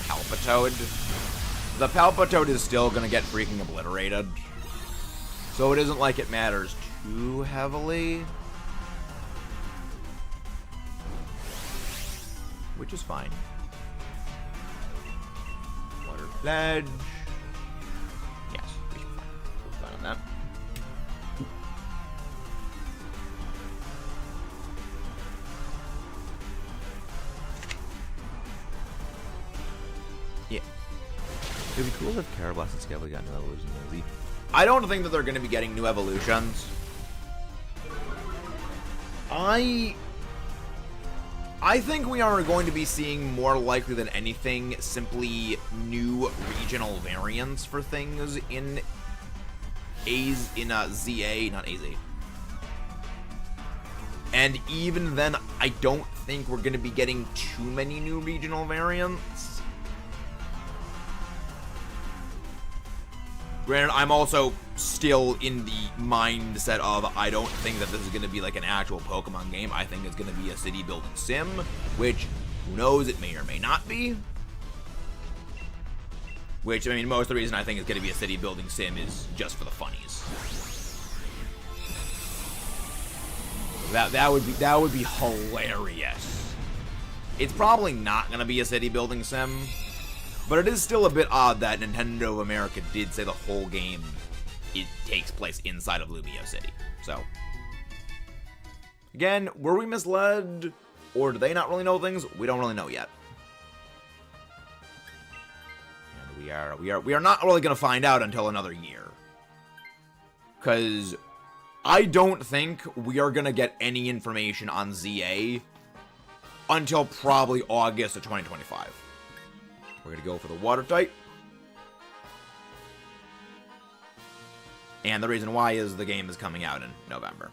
Palpitoad is still gonna get freaking obliterated. So it isn't like it matters too heavily. Which is fine. Water Pledge. Yes, we should be fine. We're fine on that. Yeah. It'd be cool if Carablast and Scabby got new evolutions in Z. I don't think that they're going to be getting new evolutions. I think we are going to be seeing more likely than anything simply new regional variants for things in ZA, not AZ. And even then, I don't think we're going to be getting too many new regional variants. Granted, I'm also still in the mindset of I don't think that this is going to be like an actual Pokemon game. I think it's going to be a city building sim, which, who knows, it may or may not be. Which, I mean, most of the reason I think it's going to be a city building sim is just for the funnies. That would be hilarious. It's probably not going to be a city building sim. But it is still a bit odd that Nintendo of America did say the whole game, it takes place inside of Lumio City. So, again, were we misled? Or do they not really know things? We don't really know yet. And we We are not really gonna find out until another year. Because I don't think we are gonna get any information on ZA until probably August of 2025. We're gonna go for the water type. And the reason why is the game is coming out in November.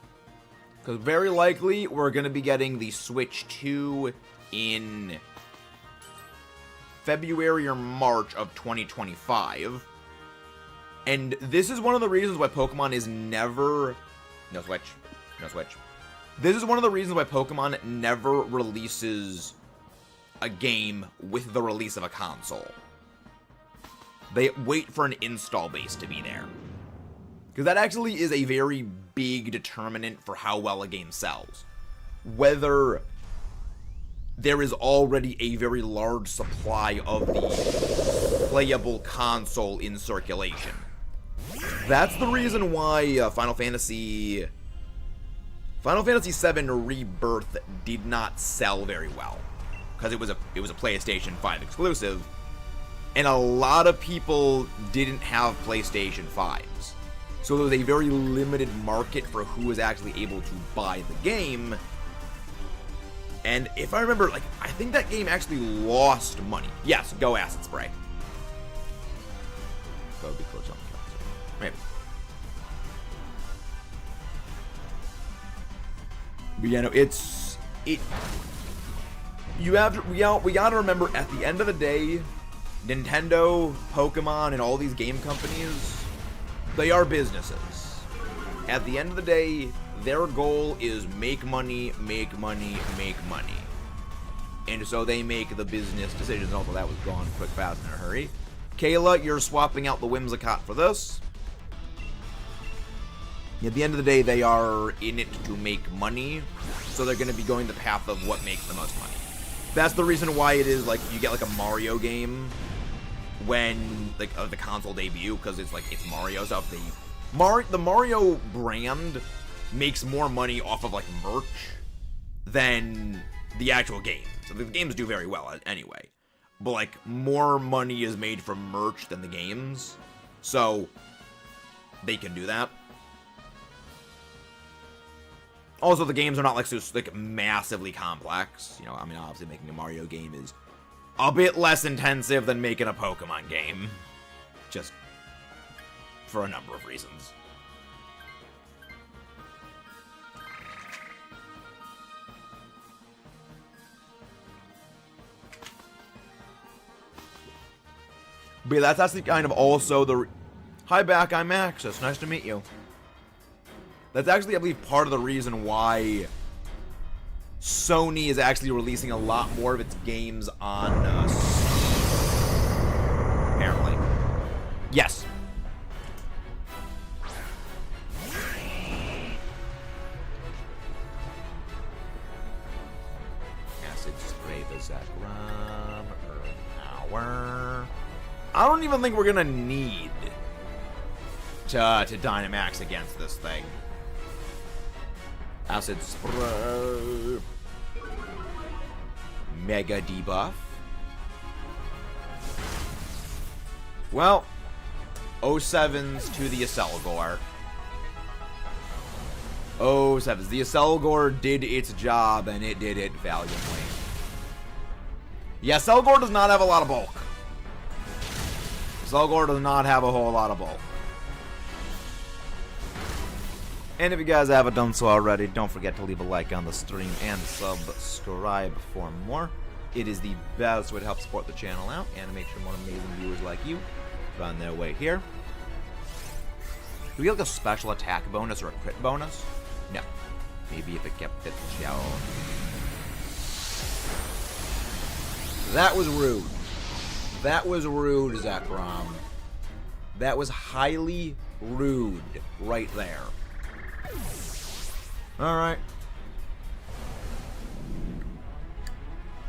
Because very likely we're gonna be getting the Switch 2 in February or March of 2025. And this is one of the reasons why Pokemon is never... No Switch. No Switch. This is one of the reasons why Pokemon never releases a game with the release of a console. They wait for an install base to be there. Because that actually is a very big determinant for how well a game sells. Whether there is already a very large supply of the playable console in circulation. That's the reason why Final Fantasy VII Rebirth did not sell very well, because it was a PlayStation 5 exclusive, and a lot of people didn't have PlayStation 5s. So there was a very limited market for who was actually able to buy the game. And if I remember, like, I think that game actually lost money. Yes, go Acid Spray. That would be close on the console. Maybe. But yeah, no, we gotta remember, at the end of the day, Nintendo, Pokemon, and all these game companies, they are businesses. At the end of the day, their goal is make money, make money, make money. And so they make the business decisions. Although that was gone quick, fast, in a hurry. Kayla, you're swapping out the Whimsicott for this. At the end of the day, they are in it to make money. So they're going to be going the path of what makes the most money. That's the reason why it is like you get like a Mario game when like the console debut, because it's like it's Mario stuff. The Mario brand makes more money off of like merch than the actual game. So the games do very well anyway, but like more money is made from merch than the games, so they can do that. Also, the games are not like so like massively complex. You know, I mean, obviously making a Mario game is a bit less intensive than making a Pokemon game, just for a number of reasons. But that's actually kind of also the... Hi back, I'm Max. It's nice to meet you. That's actually, I believe, part of the reason why Sony is actually releasing a lot more of its games on apparently. Yes. Acid spray the ZEKROM. Hour. I don't even think we're gonna need to Dynamax against this thing. Acid spray. Mega debuff. Well, 07s to the Acelgor. 07s. The Acelgor did its job, and it did it valiantly. Yeah, Acelgor does not have a lot of bulk. Acelgor does not have a whole lot of bulk. And if you guys haven't done so already, don't forget to leave a like on the stream and subscribe for more. It is the best way to help support the channel out and to make sure more amazing viewers like you find their way here. Do we get like a special attack bonus or a crit bonus? No. Maybe if it kept it shell. That was rude. That was rude, ZEKROM. That was highly rude right there. Alright.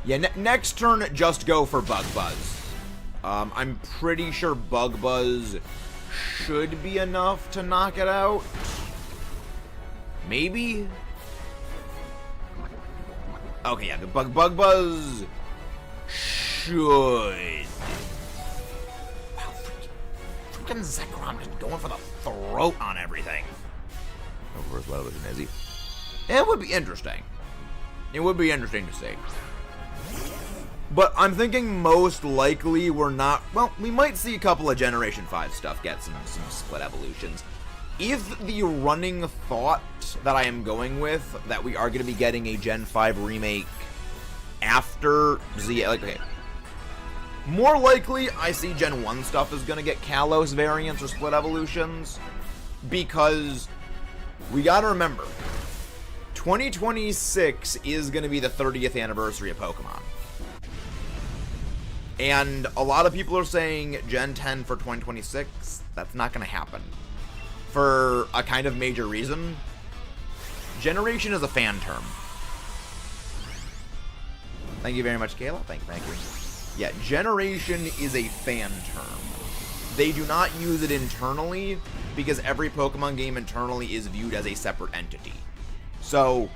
Yeah, next turn, just go for Bug Buzz. I'm pretty sure Bug Buzz should be enough to knock it out. Maybe? Okay, yeah, the Bug Buzz should Imagine ZEKROM just going for the throat on everything. Reverse battle vision, is he? It would be interesting. It would be interesting to see. But I'm thinking most likely we're not... Well, we might see a couple of Generation 5 stuff get some split evolutions. If the running thought that I am going with, that we are going to be getting a Gen 5 remake after okay. More likely, I see Gen 1 stuff is going to get Kalos variants or split evolutions. Because we got to remember, 2026 is going to be the 30th anniversary of Pokemon. And a lot of people are saying Gen 10 for 2026. That's not going to happen. For a kind of major reason. Generation is a fan term. Thank you very much, Kayla. Thank you. Yeah, generation is a fan term. They do not use it internally because every Pokemon game internally is viewed as a separate entity. So,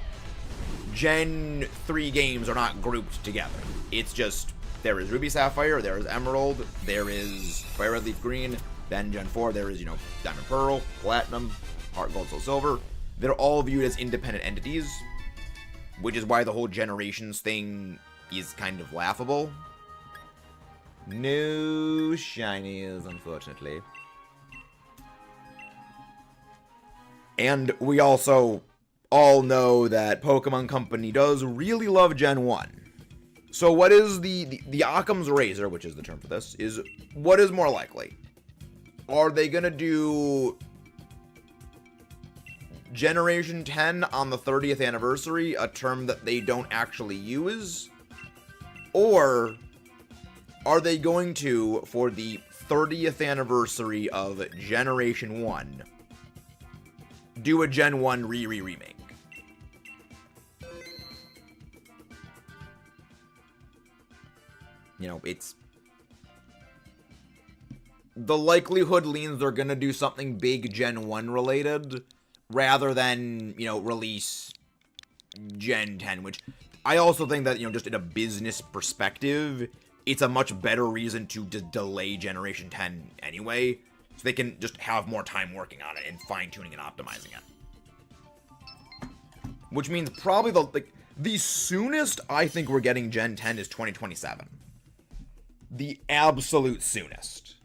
Gen 3 games are not grouped together. It's just, there is Ruby Sapphire, there is Emerald, there is Fire Red Leaf Green, then Gen 4, there is, Diamond Pearl, Platinum, Heart Gold, Soul Silver. They're all viewed as independent entities, which is why the whole generations thing is kind of laughable. No shinies, unfortunately. And we also all know that Pokemon Company does really love Gen 1. So what is the Occam's razor, which is the term for this, is what is more likely? Are they going to do Generation 10 on the 30th anniversary, a term that they don't actually use? Or are they going to, for the 30th anniversary of Generation 1, do a Gen 1 remake? It's... The likelihood leans they're gonna do something big Gen 1 related, rather than, release Gen 10, which I also think that, just in a business perspective, it's a much better reason to delay Generation 10 anyway, so they can just have more time working on it and fine-tuning and optimizing it. Which means probably the soonest I think we're getting Gen 10 is 2027. The absolute soonest.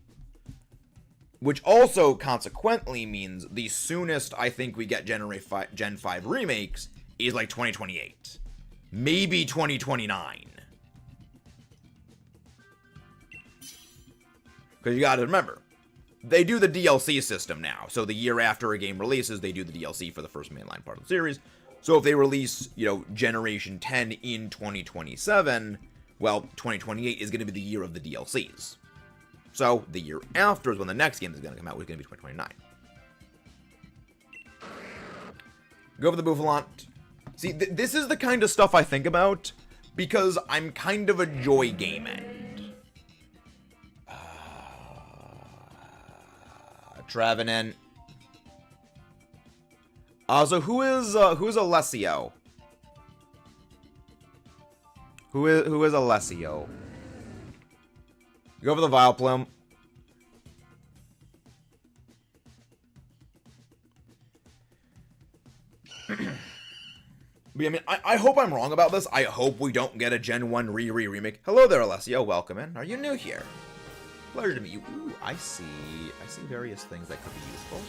Which also consequently means the soonest I think we get Gen 5 remakes is like 2028. Maybe 2029. Because you gotta remember, they do the DLC system now. So the year after a game releases, they do the DLC for the first mainline part of the series. So if they release, Generation 10 in 2027, well, 2028 is going to be the year of the DLCs. So the year after is when the next game is going to come out, which is going to be 2029. Go for the Bouffalant. See, this is the kind of stuff I think about because I'm kind of a joy game end. Trevenant. So who is Alessio? Who is Alessio? Go for the Vileplume. But I mean, I hope I'm wrong about this. I hope we don't get a Gen 1 remake. Hello there, Alessio. Welcome in. Are you new here? Pleasure to meet you. Ooh, I see various things that could be useful.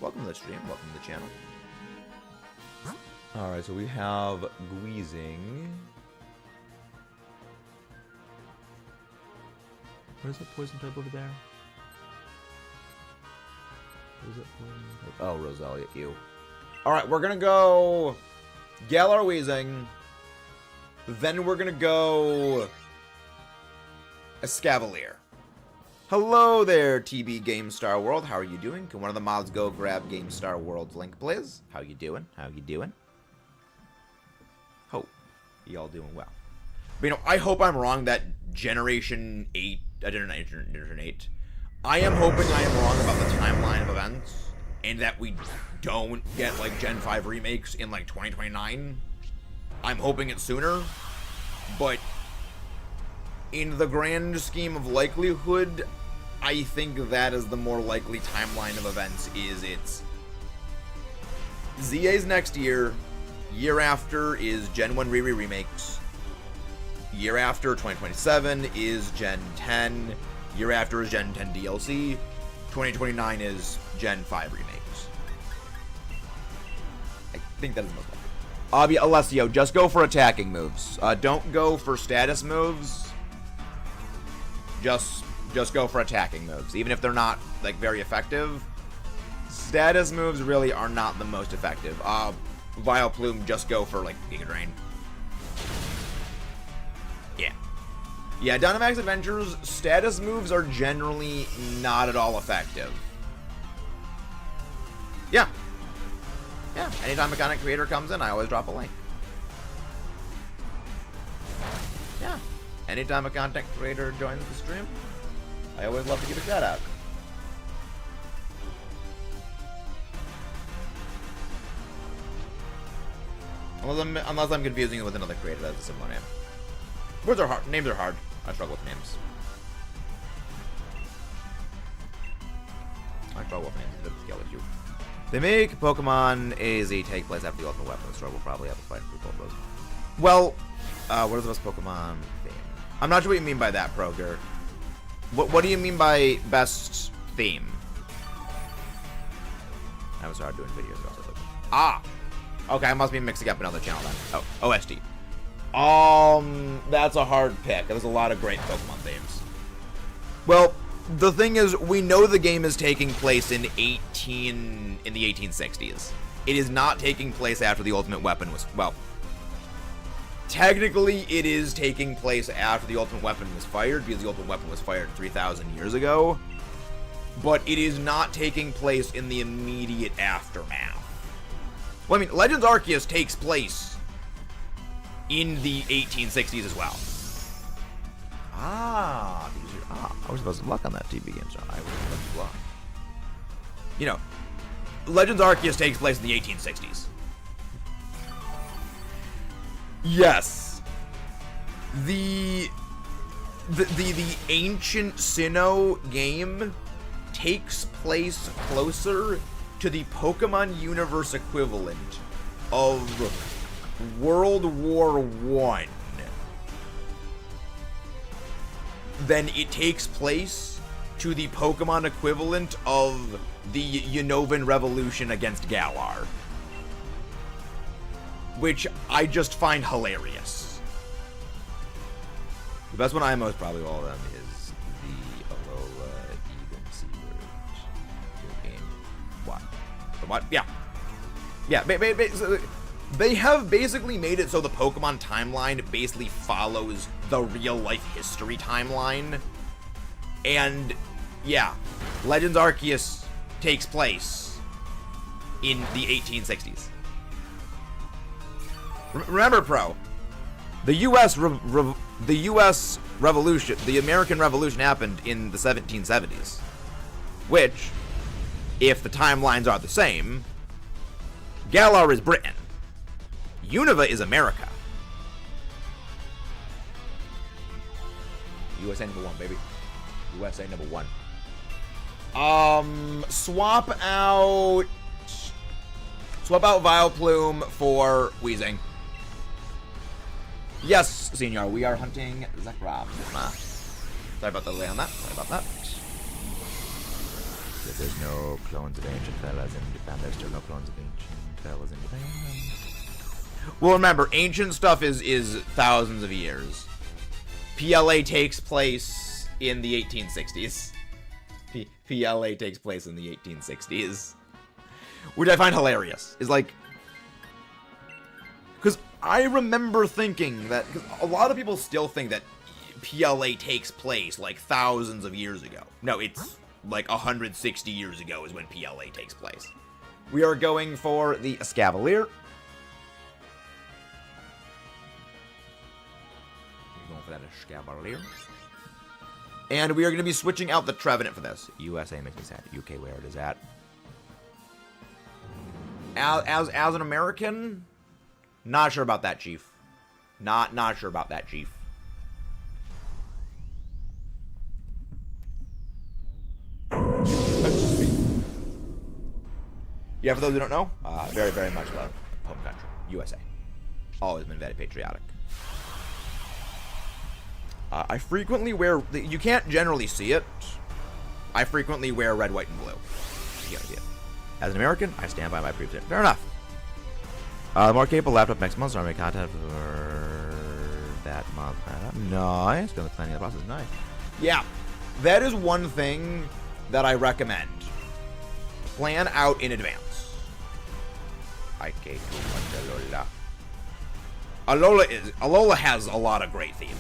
Welcome to the stream. Welcome to the channel. Alright, so we have Guizing. What is that poison type over there? What is that poison type? Oh, Roselia, ew. Alright, we're gonna go Galar Weezing. Then we're gonna go Escavalier. Hello there, TB GameStar World. How are you doing? Can one of the mods go grab GameStar World's link, please? How you doing? How you doing? Hope you all doing well. But I hope I'm wrong that Generation 8, Generation 8. I am hoping I am wrong about the timeline of events, and that we don't get like Gen 5 remakes in like 2029. I'm hoping it's sooner, but in the grand scheme of likelihood, I think that is the more likely timeline of events, is it's ZA's next year, year after is Gen 1 Riri remakes, year after, 2027, is Gen 10, year after is Gen 10 DLC, 2029 is Gen 5 remakes. I think that is the most likely. Alessio, just go for attacking moves. Don't go for status moves. Just go for attacking moves, even if they're not, like, very effective. Status moves really are not the most effective. Vileplume, just go for, like, Giga Drain. Yeah. Yeah, Dynamax Adventures, status moves are generally not at all effective. Yeah. Yeah, anytime a content creator comes in, I always drop a link. Yeah. Anytime a content creator joins the stream, I always love to give a shout out. Unless I'm confusing it with another creator that's a similar name. Words are hard. Names are hard. I struggle with names. I struggle with names. It's skill issue. They make Pokemon AZ take place after the Ultimate Weapon. The struggle will probably have a fight for both those. Well, what is the best Pokemon theme? I'm not sure what you mean by that, Proger. What do you mean by best theme? I was hard doing videos also. Okay, I must be mixing up another channel then. Oh, OST. That's a hard pick. There's a lot of great Pokemon themes. Well, the thing is, we know the game is taking place in the 1860s. It is not taking place after the Ultimate Weapon was, well, technically it is taking place after the Ultimate Weapon was fired, because the Ultimate Weapon was fired 3,000 years ago, but it is not taking place in the immediate aftermath. Well, I mean, Legends Arceus takes place in the 1860s as well. I was supposed to luck on that TV game, so I was supposed to luck. You know, Legends Arceus takes place in the 1860s. Yes. The ancient Sinnoh game takes place closer to the Pokemon universe equivalent of World War I than it takes place to the Pokemon equivalent of the Unovan Revolution against Galar. Which I just find hilarious. The best one I most probably all of them is the Alola Even Seaward game. What? The what? Yeah. Yeah, they have basically made it so the Pokemon timeline basically follows the real-life history timeline. And, yeah, Legends Arceus takes place in the 1860s. Remember, Pro, the U.S. Revolution, the American Revolution happened in the 1770s, which, if the timelines are the same, Galar is Britain. Unova is America. USA #1, baby. USA #1. Swap out Vileplume for Weezing. Yes, Senor, we are hunting ZEKROM. Sorry about the delay on that. Sorry about that. There's no clones of ancient fellas in Japan. There's still no clones of ancient fellas in Japan. Well, remember, ancient stuff is thousands of years. PLA takes place in the 1860s. PLA takes place in the 1860s. Which I find hilarious. Is like... Because I remember thinking that... Cause a lot of people still think that PLA takes place, like, thousands of years ago. No, it's, like, 160 years ago is when PLA takes place. We are going for the Escavalier. For that Escavalier. And we are going to be switching out the Trevenant for this. USA makes me sad. UK, where it is at. As an American, not sure about that, Chief. Not sure about that, Chief. Yeah, for those who don't know, very, very much love home country, USA. Always been very patriotic. I frequently wear, you can't generally see it, I frequently wear red, white, and blue. You can't see it. As an American, I stand by my previous. Fair enough. The more capable laptop next month, starting content for that month. Nice. Gonna planning the process. Nice. Yeah, that is one thing that I recommend. Plan out in advance. I gave too much Alola. Alola has a lot of great themes.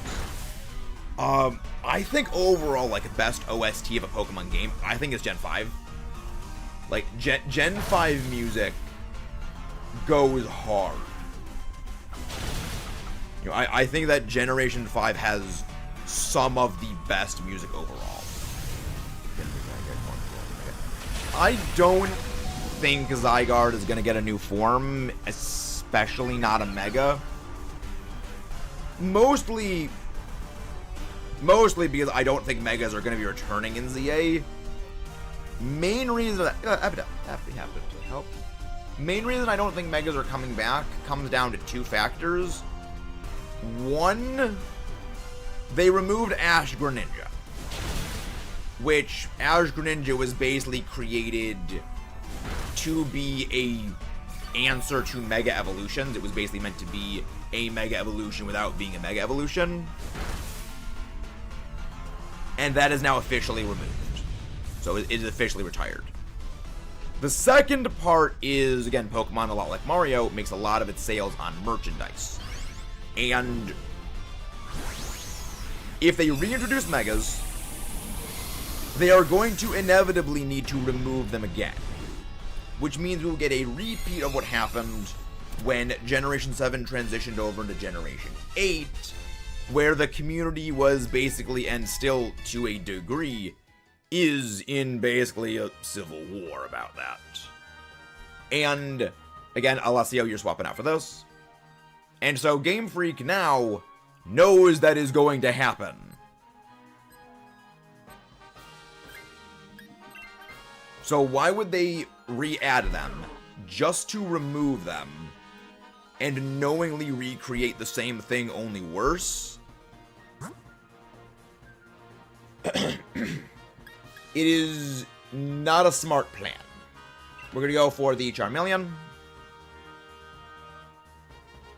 I think overall, like, best OST of a Pokemon game, I think is Gen 5. Like, Gen 5 music goes hard. You know, I think that Generation 5 has some of the best music overall. I don't think Zygarde is going to get a new form, especially not a Mega. Mostly because I don't think Megas are going to be returning in ZA. Main reason that Main reason I don't think Megas are coming back comes down to two factors. One, they removed Ash Greninja, which Ash Greninja was basically created to be a answer to Mega Evolutions. It was basically meant to be a Mega Evolution without being a Mega Evolution. And that is now officially removed. So it is officially retired. The second part is, again, Pokemon, a lot like Mario, makes a lot of its sales on merchandise. And if they reintroduce Megas, they are going to inevitably need to remove them again. Which means we'll get a repeat of what happened when Generation 7 transitioned over into Generation 8, where the community was basically, and still to a degree, is in basically a civil war about that. And again, Alessio, you're swapping out for this. And so Game Freak now knows that is going to happen. So why would they re-add them just to remove them and knowingly recreate the same thing, only worse? It is not a smart plan. We're going to go for the Charmeleon.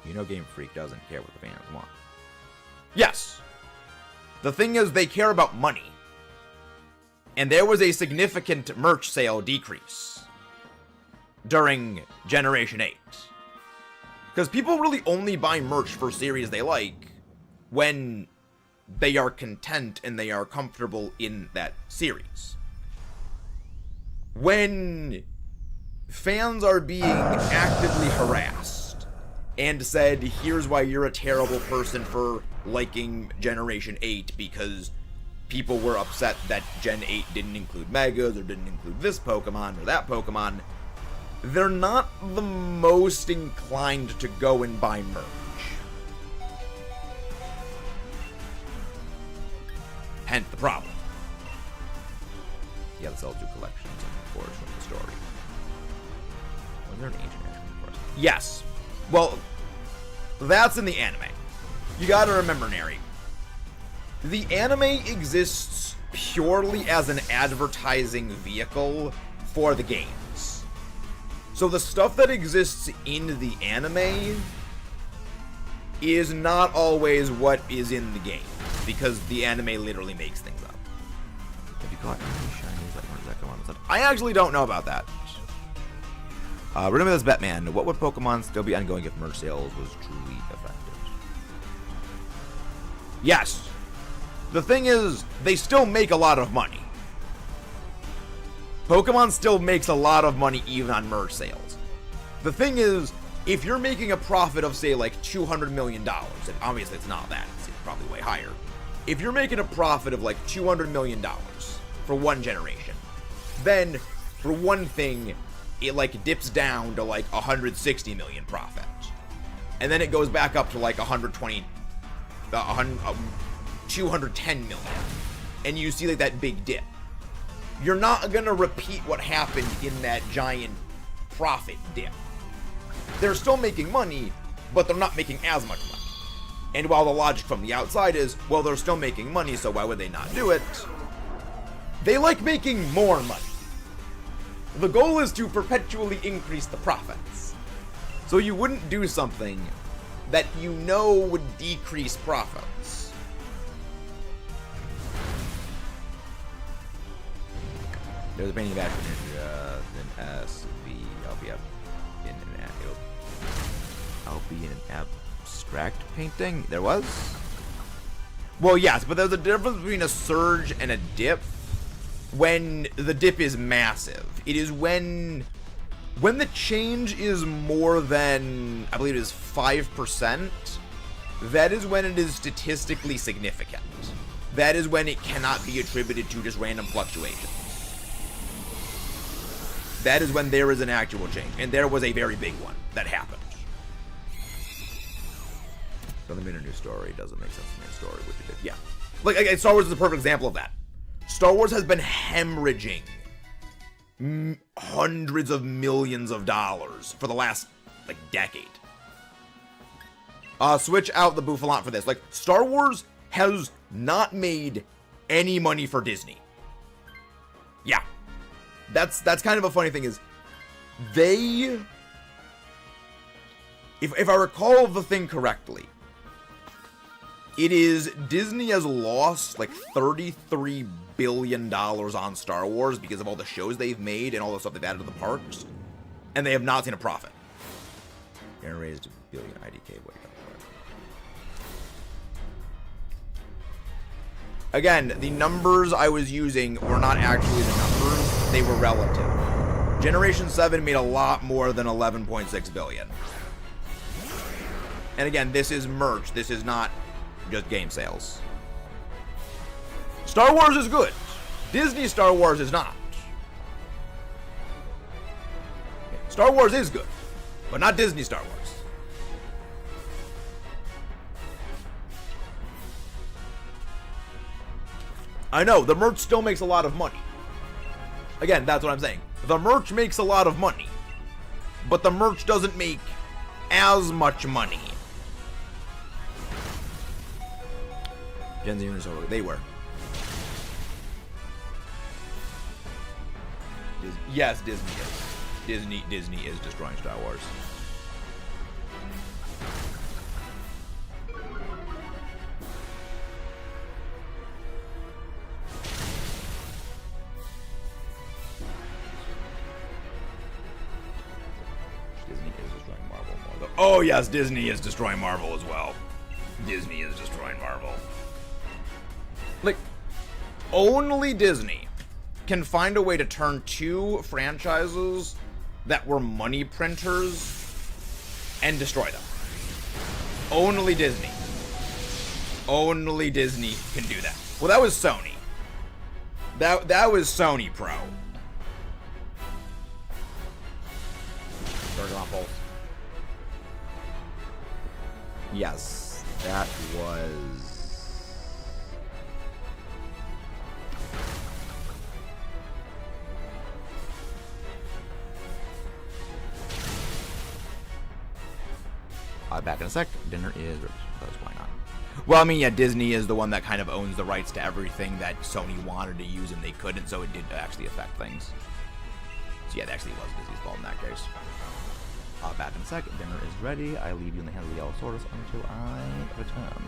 You know Game Freak doesn't care what the fans want. Yes. The thing is, they care about money. And there was a significant merch sale decrease during Generation 8. Because people really only buy merch for series they like when they are content and they are comfortable in that series. When fans are being actively harassed and said, here's why you're a terrible person for liking Generation 8 because people were upset that Gen 8 didn't include Megas or didn't include this Pokemon or that Pokemon, they're not the most inclined to go and buy merch. Hence the problem. Yeah, let's all do collections and reports from the story. Was there an ancient action before? Yes. Well, that's in the anime. You gotta remember, Neri. The anime exists purely as an advertising vehicle for the games. So the stuff that exists in the anime is not always what is in the game, because the anime literally makes things up. Have you caught any shinies that weren't ZEKROM on the set? I actually don't know about that. Remember this, Batman. What would Pokemon still be ongoing if merch sales was truly effective? Yes. The thing is, they still make a lot of money. Pokemon still makes a lot of money even on merch sales. The thing is, if you're making a profit of, say, like $200 million, and obviously it's not that, it's probably way higher. If you're making a profit of like $200 million for one generation, then for one thing, it like dips down to like 160 million profit. And then it goes back up to like 210 million. And you see like that big dip. You're not gonna repeat what happened in that giant profit dip. They're still making money, but they're not making as much money. And while the logic from the outside is, well, they're still making money, so why would they not do it? They like making more money. The goal is to perpetually increase the profits. So you wouldn't do something that you know would decrease profits. There's a painting of Action in SV. I'll be in an abstract painting. There was? Well, yes, but there's a difference between a surge and a dip. When the dip is massive, it is when the change is more than, I believe it is 5%, that is when it is statistically significant. That is when it cannot be attributed to just random fluctuations. That is when there is an actual change, and there was a very big one that happened. Doesn't mean a new story doesn't make sense to me. A story, which it did. Yeah. Like, Star Wars is a perfect example of that. Star Wars has been hemorrhaging hundreds of millions of dollars for the last, like, decade. Switch out the Bouffalante for this. Like, Star Wars has not made any money for Disney. Yeah. That's kind of a funny thing is, they... If I recall the thing correctly, it is Disney has lost like $33 billion on Star Wars because of all the shows they've made and all the stuff they've added to the parks, and they have not seen a profit. Gonna raise $1 billion IDK. Wait, again, the numbers I was using were not actually the numbers; they were relative. Generation 7 made a lot more than 11.6 billion. And again, this is merch. This is not just game sales. Star Wars is good. Disney Star Wars is not. Star Wars is good, but not Disney Star Wars. I know, the merch still makes a lot of money. Again, that's what I'm saying. The merch makes a lot of money, but the merch doesn't make as much money. Gen Z units over. They were. Yes, Disney is. Disney is destroying Star Wars. Disney is destroying Marvel more though. Oh yes, Disney is destroying Marvel as well. Disney is destroying Marvel. Like, only Disney can find a way to turn two franchises that were money printers and destroy them. Only Disney. Only Disney can do that. Well, that was Sony. That was Sony Pro. Yes, that was... back in a sec. Dinner is... Because why not? Well, I mean, yeah, Disney is the one that kind of owns the rights to everything that Sony wanted to use and they couldn't, so it did actually affect things. So yeah, it actually was Disney's fault in that case. Back in a sec. Dinner is ready. I leave you in the hands of the Allosaurus until I return.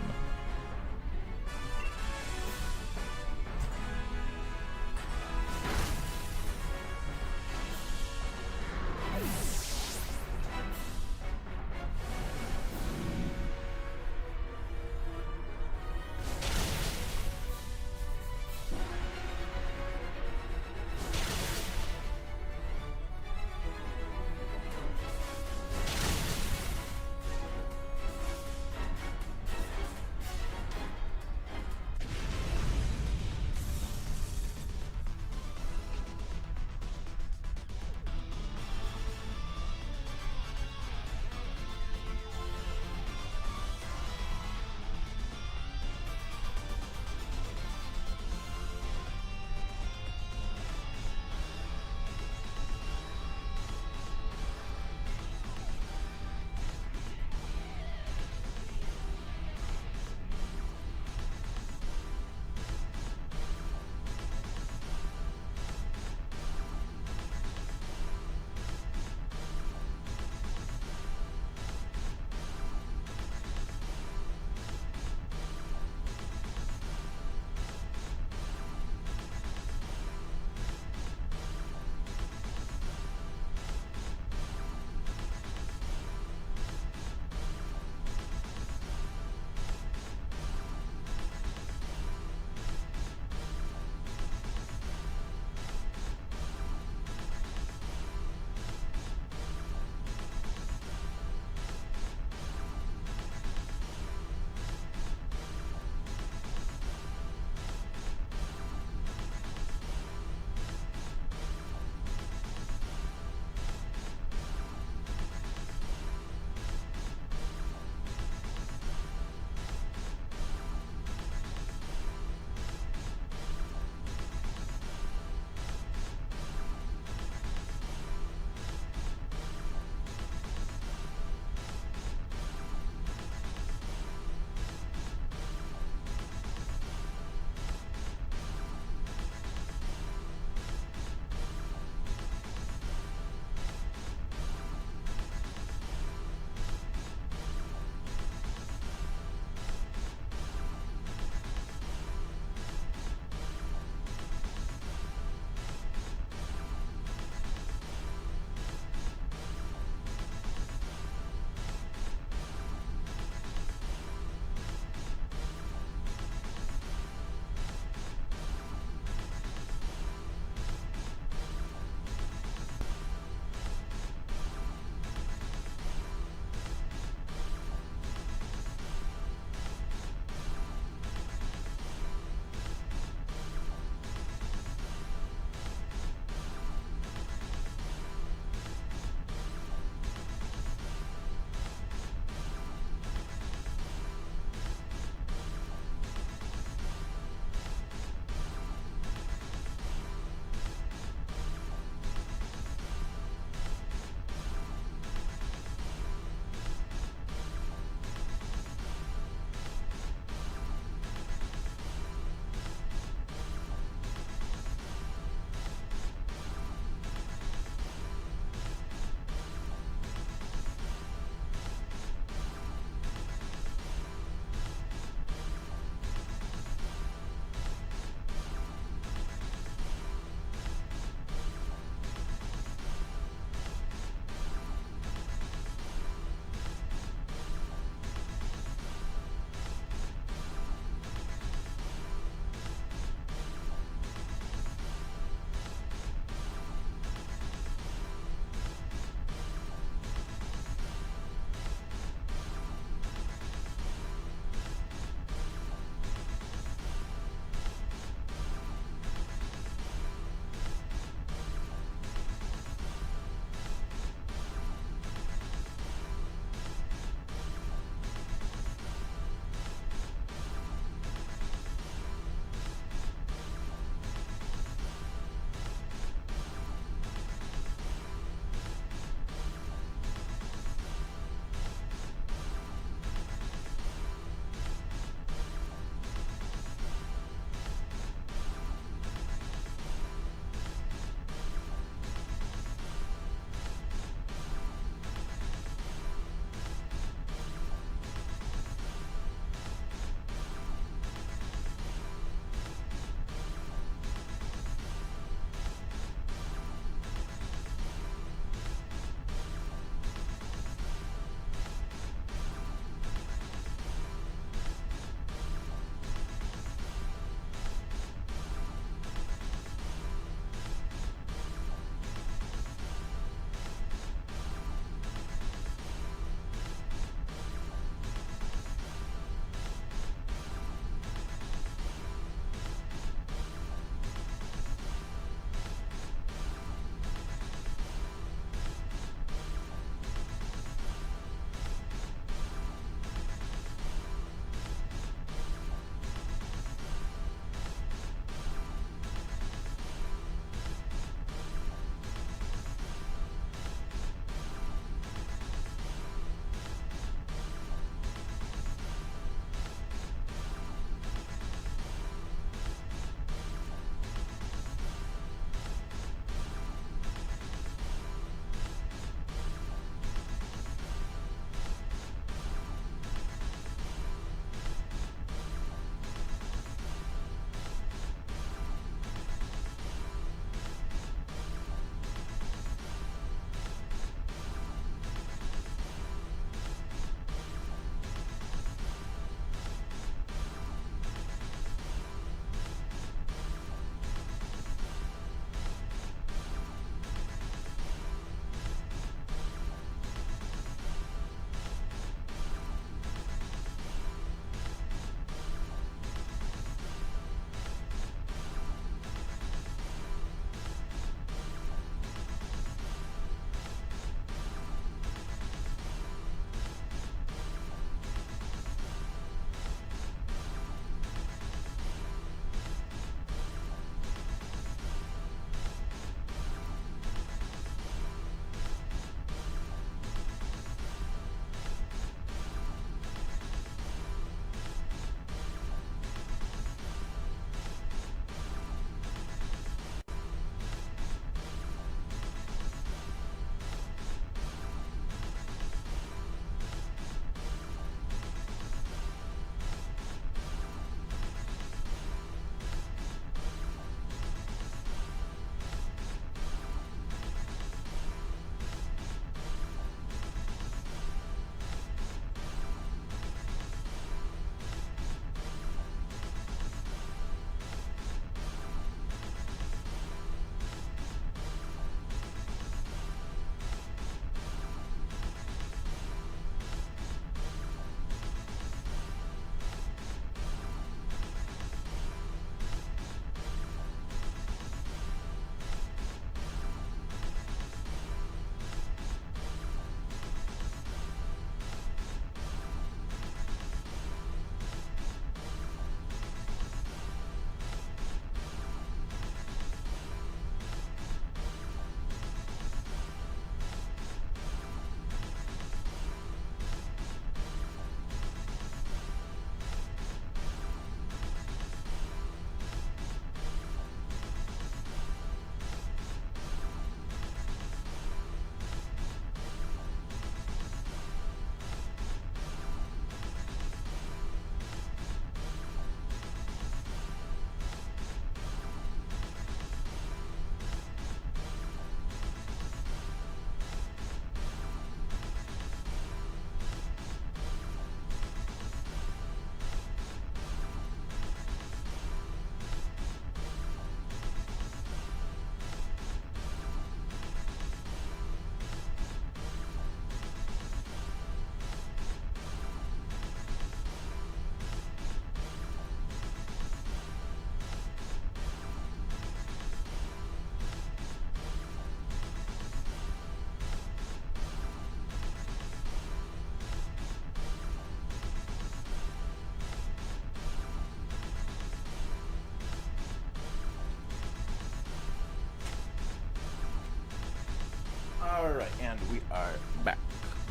Alright, and we are back.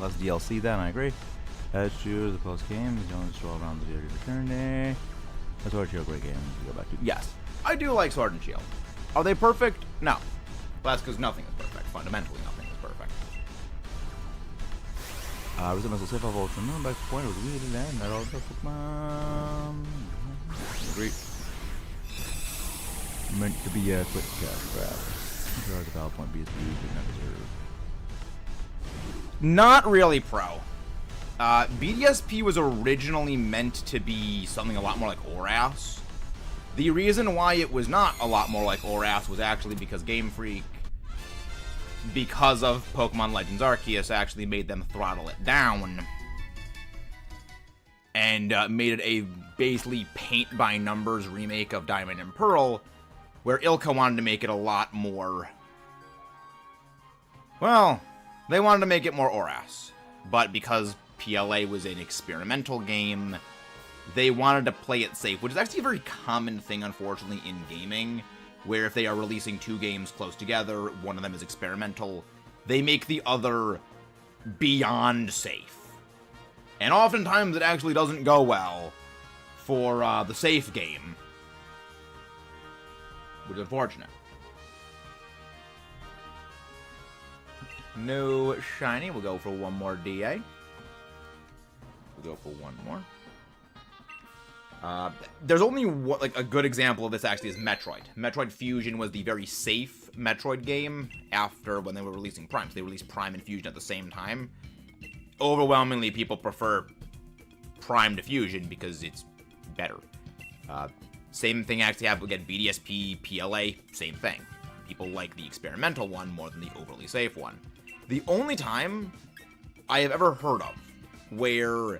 Less DLC then, I agree. That's true, the post game, you don't stroll around the Beauty Return Day. That's Sword and Shield, great game to go back to. Yes, I do like Sword and Shield. Are they perfect? No. Well, that's because nothing is perfect. Fundamentally, nothing is perfect. Resistance will save off Ultra Moon, back to point, it was weird and that all the Pokemon. Great. Meant to be a quick cash grab. The battle point BSP did not deserve. Not really, pro. BDSP was originally meant to be something a lot more like ORAS. The reason why it was not a lot more like ORAS was actually because Game Freak, because of Pokemon Legends Arceus, actually made them throttle it down. And made it a basically paint-by-numbers remake of Diamond and Pearl, where Ilka wanted to make it a lot more... Well, they wanted to make it more ORAS. But because PLA was an experimental game, they wanted to play it safe, which is actually a very common thing, unfortunately, in gaming, where if they are releasing two games close together, one of them is experimental, they make the other beyond safe. And oftentimes it actually doesn't go well for the safe game, which is unfortunate. No shiny. We'll go for one more DA. We'll go for one more. There's only one, like, a good example of this actually is Metroid. Metroid Fusion was the very safe Metroid game after when they were releasing Prime. So they released Prime and Fusion at the same time. Overwhelmingly, people prefer Prime to Fusion because it's better. Same thing actually happened again, BDSP, PLA, same thing. People like the experimental one more than the overly safe one. The only time I have ever heard of where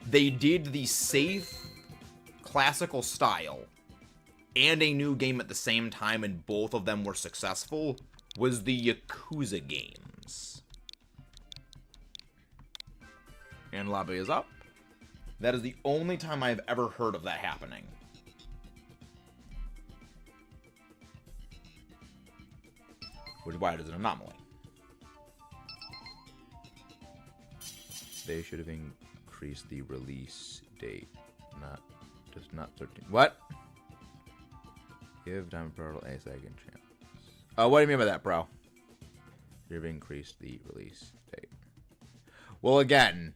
they did the safe classical style and a new game at the same time and both of them were successful was the Yakuza games. And lobby is up. That is the only time I've ever heard of that happening. Which is why it is an anomaly. They should have increased the release date, not 13. What? Give Diamond Pearl a second chance. Oh, what do you mean by that, bro? Should have increased the release date. Well, again,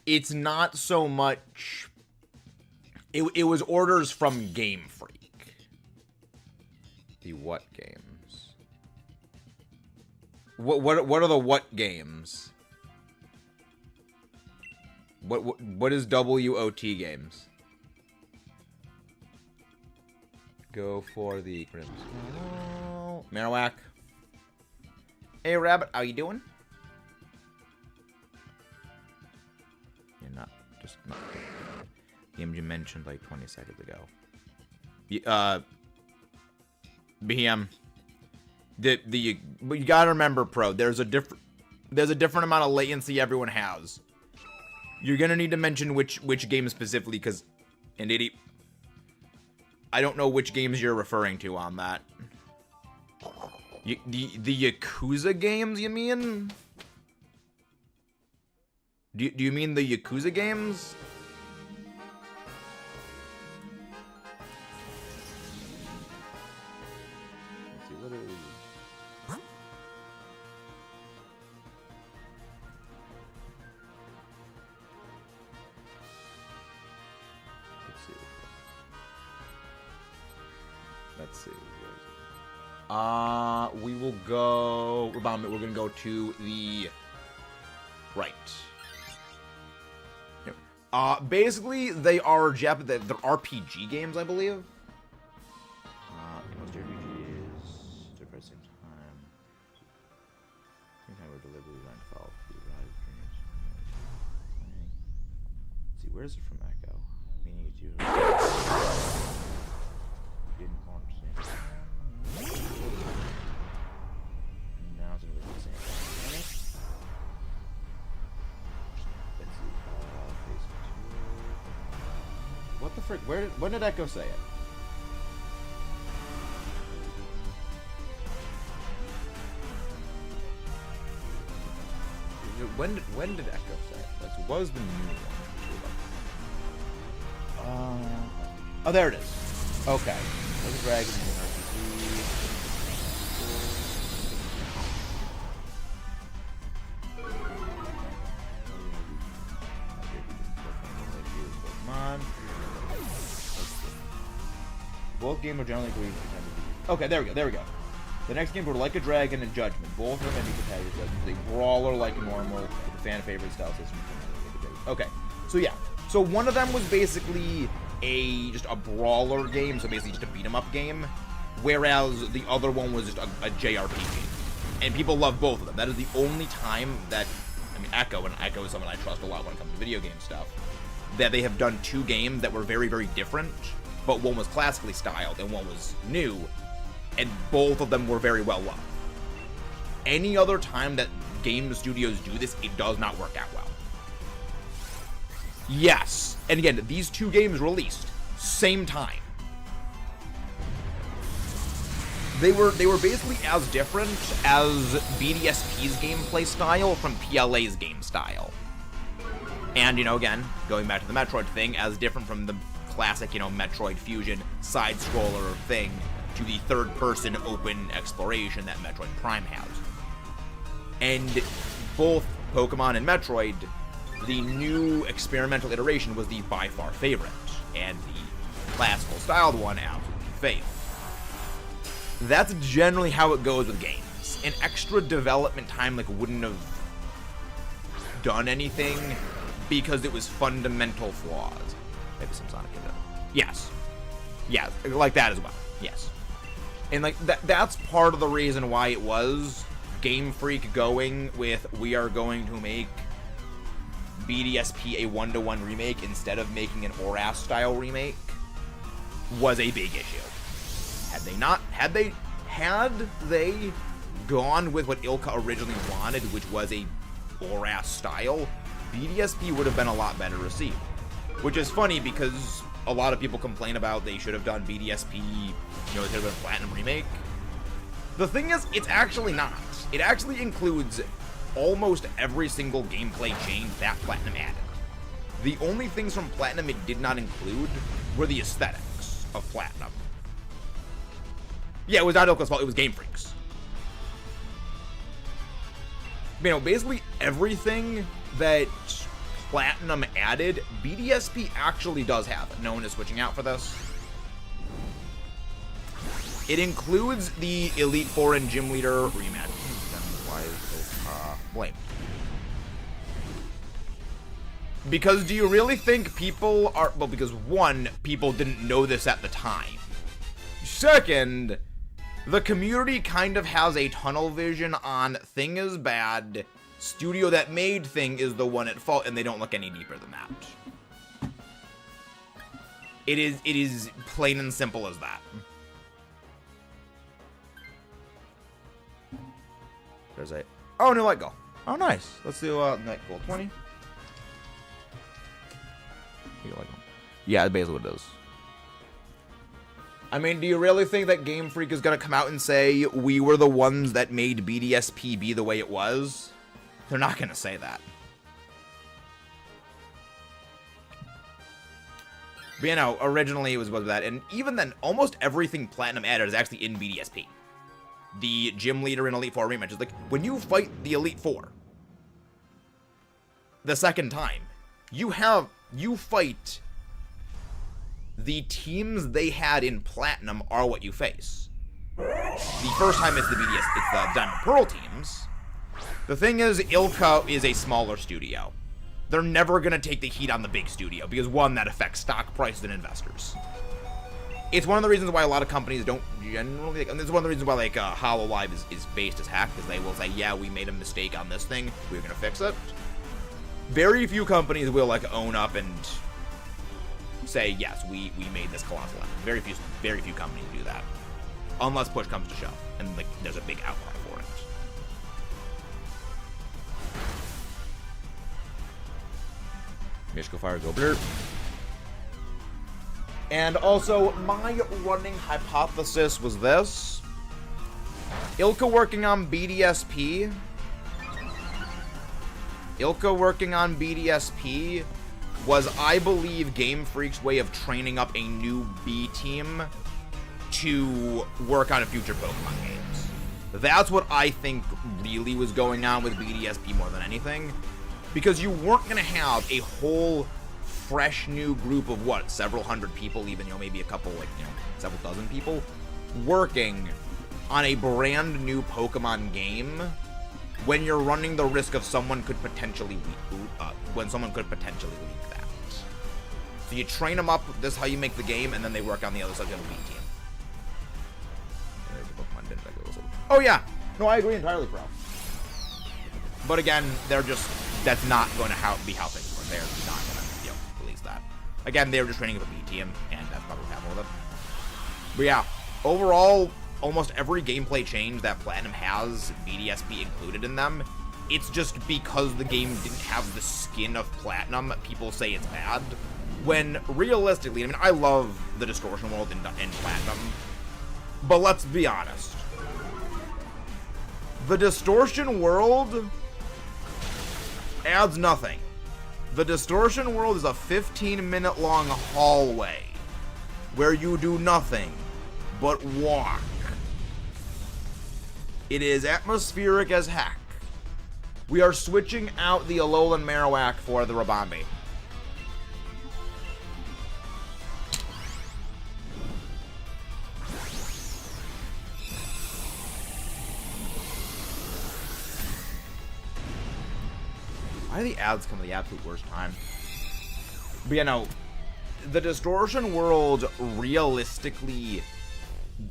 it's not so much. It was orders from Game Freak. The what games? What are the what games? What is WOT games? Go for the Crimson Marowak. Hey Rabbit, how you doing? You're not games you mentioned like 20 seconds ago. BM. But you gotta remember, pro. There's a different amount of latency everyone has. You're gonna need to mention which game specifically, because, and I don't know which games you're referring to on that. The Yakuza games, you mean? Do you mean the Yakuza games? Let's see, what is... Let's see. We will go... We're gonna go to the right. Yep. Basically, they are they're RPG games, I believe. Most RPGs, they're at the same time. Same time we're deliberately trying to follow through the live dreams. Let's see, where is it from Echo? Meaning it's you. Didn't want to see it. Now it's going to be the same thing. Let's see. Phase 2. What the frick? When did Echo say it? when did Echo say it? This was the new one. Oh, there it is. Okay. Like a Dragon Pokemon. Both games are generally agreed. Okay, there we go. The next games were Like a Dragon and Judgment. Both are meant to competitive. A brawler like normal, with a fan favorite style system. Okay, so yeah. So one of them was basically just a brawler game, so basically just a beat 'em up game, whereas the other one was just a JRPG. And people love both of them. That is the only time that, I mean, Echo is someone I trust a lot when it comes to video game stuff, that they have done two games that were very, very different, but one was classically styled and one was new, and both of them were very well loved. Any other time that game studios do this, it does not work out well. Yes, and again, these two games released same time. They were basically as different as BDSP's gameplay style from PLA's game style. And, you know, again, going back to the Metroid thing, as different from the classic, you know, Metroid Fusion side-scroller thing to the third-person open exploration that Metroid Prime has. And both Pokemon and Metroid, the new experimental iteration was the by far favorite, and the classical styled one absolutely failed. That's generally how it goes with games. An extra development time wouldn't have done anything because it was fundamental flaws. Maybe some Sonic in there. Yes. Yeah, like that as well. Yes. And that's part of the reason why it was Game Freak going with, we are going to make BDSP a 1-to-1 remake instead of making an ORAS style remake, was a big issue. Had they gone with what Ilka originally wanted, which was a ORAS style, BDSP would have been a lot better received. Which is funny because a lot of people complain about they should have done BDSP, you know, instead of a Platinum remake. The thing is, it's actually not. It actually includes almost every single gameplay change that Platinum added. The only things from Platinum it did not include were the aesthetics of Platinum. Yeah, it was not Ilka's fault, it was Game Freak's. You know, basically everything that Platinum added, BDSP actually does have it. No one is switching out for this. It includes the Elite Four and Gym Leader rematch. Why is this blame? Because do you really think people are... Well, because one, people didn't know this at the time. Second, the community kind of has a tunnel vision on Thing is bad, studio that made Thing is the one at fault, and they don't look any deeper than that. It is plain and simple as that. There's a... Oh, new light goal. Oh, nice. Let's do night goal 20. Yeah, that's basically what it is. I mean, do you really think that Game Freak is going to come out and say, we were the ones that made BDSP be the way it was? They're not going to say that. But, you know, originally it was that. And even then, almost everything Platinum added is actually in BDSP. The Gym Leader and Elite Four rematches. Like, when you fight the Elite Four the second time, you fight the teams they had in Platinum are what you face. The first time it's the Diamond Pearl teams. The thing is, Ilka is a smaller studio. They're never going to take the heat on the big studio, because one, that affects stock prices and investors. It's one of the reasons why a lot of companies don't generally, and it's one of the reasons why, like, HoloLive is based as hack, because they will say, yeah, we made a mistake on this thing, we're going to fix it. Very few companies will, like, own up and say, yes, we made this colossal effort. Very few companies do that. Unless push comes to shove, and, like, there's a big outcry for it. Mishko Fire, go blur. And also, my running hypothesis was this. Ilka working on BDSP Ilka working on BDSP was, I believe, Game Freak's way of training up a new B team to work on future Pokemon games. That's what I think really was going on with BDSP more than anything. Because you weren't going to have a whole fresh new group of, what, several hundred people, even, maybe a couple, several dozen people, working on a brand new Pokemon game when you're running the risk of someone could potentially leak that. So you train them up, this is how you make the game, and then they work on the other side of the weak team. Oh yeah, no, I agree entirely, bro. But again, that's not going to be how things work. They're not going to, release that. Again, they were just training up a B team, and that's probably what happened with it. But yeah, overall, almost every gameplay change that Platinum has BDSP included in them, it's just because the game didn't have the skin of Platinum, people say it's bad. When realistically, I love the Distortion World in Platinum, but let's be honest. The Distortion World adds nothing. The Distortion World is a 15-minute long hallway where you do nothing but walk. It is atmospheric as heck. We are switching out the Alolan Marowak for the Rabambi. Why do the ads come at the absolute worst time? But the Distortion World realistically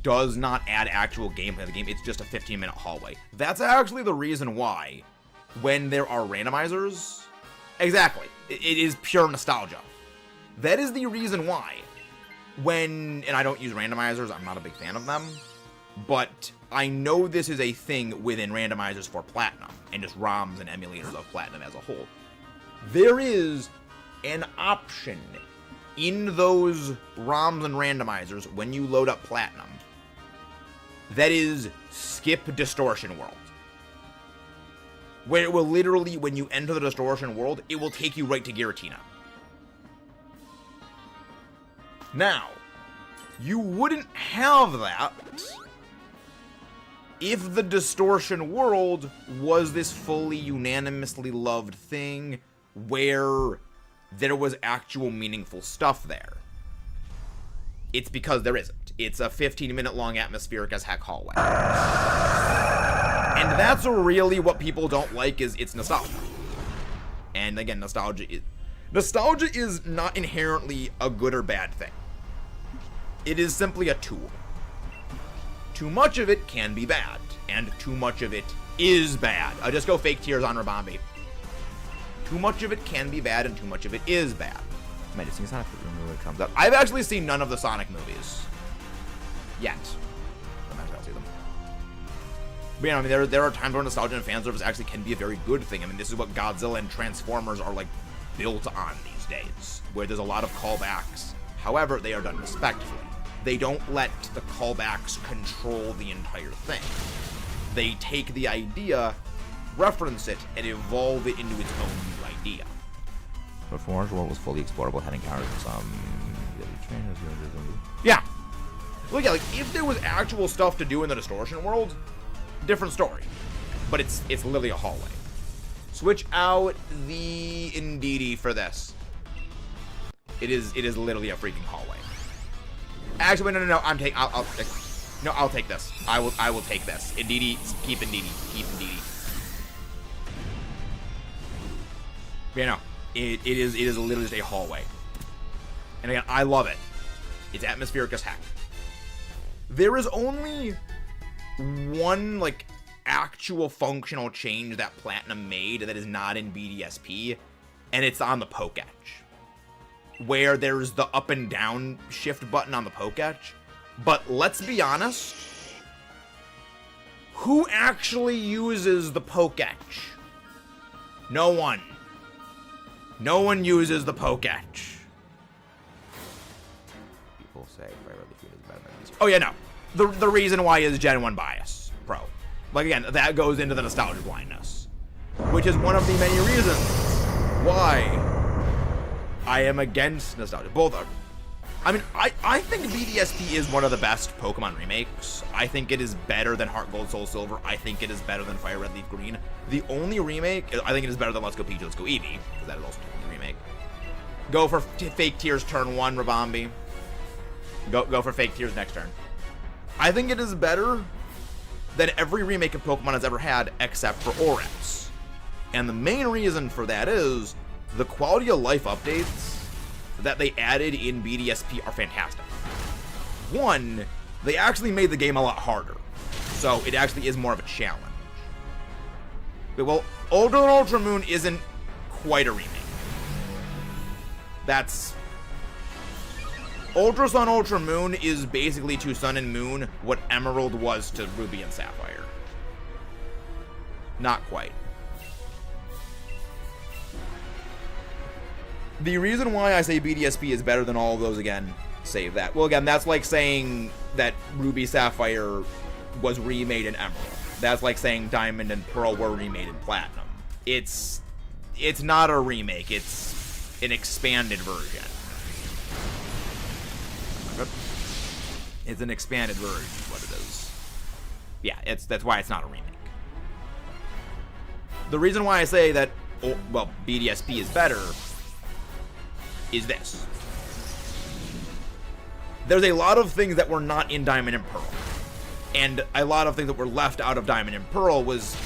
does not add actual gameplay to the game. It's just a 15-minute hallway. That's actually the reason why, when there are randomizers, exactly, it is pure nostalgia. That is the reason why, and I don't use randomizers, I'm not a big fan of them, but I know this is a thing within randomizers for Platinum, and just ROMs and emulators of Platinum as a whole. There is an option in those ROMs and randomizers when you load up Platinum that is skip Distortion World. Where it will literally, when you enter the Distortion World, it will take you right to Giratina. Now, you wouldn't have that if the Distortion World was this fully unanimously loved thing where there was actual meaningful stuff there. It's because there isn't. It's a 15-minute long atmospheric as heck hallway. And that's really what people don't like, is it's nostalgia. And again, nostalgia is not inherently a good or bad thing. It is simply a tool. Too much of it can be bad, and too much of it is bad. I'll just go fake tears on Rabambi. Too much of it can be bad, and too much of it is bad. I might have seen Sonic when it comes up. I've actually seen none of the Sonic movies. Yet. Sometimes I'll see them. But there are times where nostalgia and fan service actually can be a very good thing. This is what Godzilla and Transformers are, built on these days, where there's a lot of callbacks. However, they are done respectfully. They don't let the callbacks control the entire thing. They take the idea, reference it, and evolve it into its own new idea. Transformers World was fully explorable, had encounters some trainers. Yeah. Well, yeah, if there was actual stuff to do in the Distortion World, different story. But it's literally a hallway. Switch out the Indeedee for this. It is literally a freaking hallway. Actually, no. I'll take this. I will take this. Indeedee, keep Indeedee. It is literally just a hallway. And again, I love it. It's atmospheric as heck. There is only one actual functional change that Platinum made that is not in BDSP, and it's on the Pokétch, where there's the up and down shift button on the Pokétch. But let's be honest, who actually uses the Pokétch? No one. No one uses the Pokétch. People say Fire Red Leaf is better than these. Oh yeah, no. The reason why is Gen 1 bias, Pro. Again, that goes into the nostalgia blindness. which is one of the many reasons why I am against nostalgia. Both are. I mean, I think BDSP is one of the best Pokemon remakes. I think it is better than Heart Gold, Soul Silver. I think it is better than Fire Red, Leaf Green. The only remake, I think it is better than Let's Go Pikachu, Let's Go Eevee, because that is also a remake. Go for Fake Tears turn 1, Rabambi. Go for Fake Tears next turn. I think it is better than every remake of Pokemon has ever had, except for ORAS. And the main reason for that is the quality of life updates that they added in BDSP are fantastic. One, they actually made the game a lot harder, so it actually is more of a challenge. But, well, Ultra and Ultra Moon isn't quite a remake. That's... Ultra Sun, Ultra Moon is basically to Sun and Moon what Emerald was to Ruby and Sapphire. Not quite. The reason why I say BDSP is better than all of those, again, save that. Well, again, that's like saying that Ruby Sapphire was remade in Emerald. That's like saying Diamond and Pearl were remade in Platinum. It's not a remake. It's an expanded version. It's an expanded version is what it is. Yeah, that's why it's not a remake. The reason why I say that, well, BDSP is better is this. There's a lot of things that were not in Diamond and Pearl. And a lot of things that were left out of Diamond and Pearl was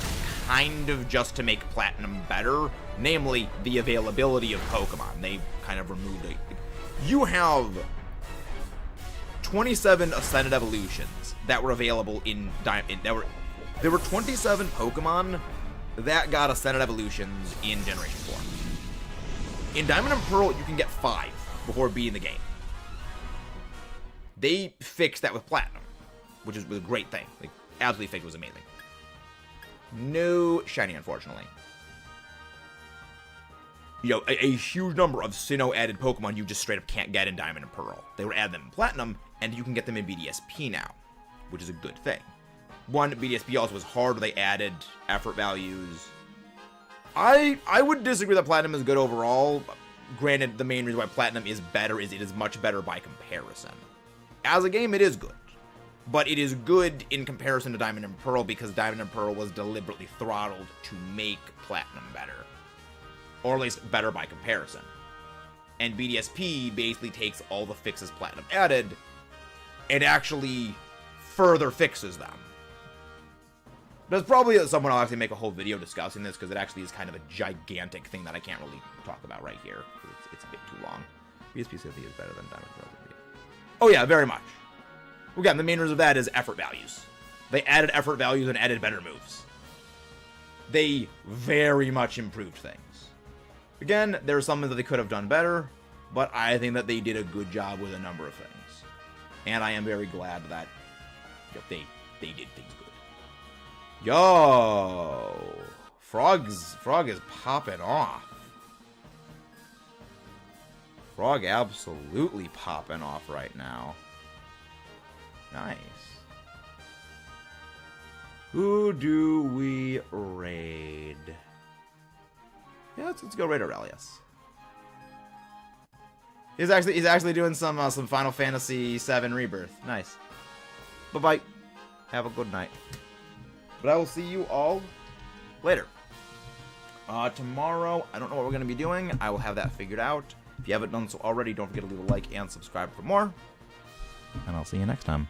kind of just to make Platinum better. Namely, the availability of Pokemon. They kind of removed it. You have 27 Ascended Evolutions that were available in Diamond. There were 27 Pokemon that got Ascended Evolutions in Generation 4. In Diamond and Pearl, you can get 5 before beating the game. They fixed that with Platinum, which was a great thing. Like, absolutely fixed, was amazing. No shiny, unfortunately. You know, a huge number of Sinnoh added Pokemon you just straight up can't get in Diamond and Pearl. They were added them in Platinum, and you can get them in BDSP now, which is a good thing. One, BDSP also was hard, they added effort values. I would disagree that Platinum is good overall. Granted, the main reason why Platinum is better is it is much better by comparison. As a game, it is good. But it is good in comparison to Diamond and Pearl because Diamond and Pearl was deliberately throttled to make Platinum better. Or at least better by comparison. And BDSP basically takes all the fixes Platinum added and actually further fixes them. There's probably someone will actually make a whole video discussing this because it actually is kind of a gigantic thing that I can't really talk about right here. It's a bit too long. BSP is better than Diamond Pearl. Oh yeah, very much. Again, the main reason of that is effort values. They added effort values and added better moves. They very much improved things. Again, there are some things that they could have done better, but I think that they did a good job with a number of things. And I am very glad that they did things good. Yo! Frog is popping off. Frog absolutely popping off right now. Nice. Who do we raid? Yeah, let's go raid Aurelius. He's actually doing some Final Fantasy VII Rebirth. Nice. Bye-bye. Have a good night. But I will see you all later. Tomorrow, I don't know what we're going to be doing. I will have that figured out. If you haven't done so already, don't forget to leave a like and subscribe for more. And I'll see you next time.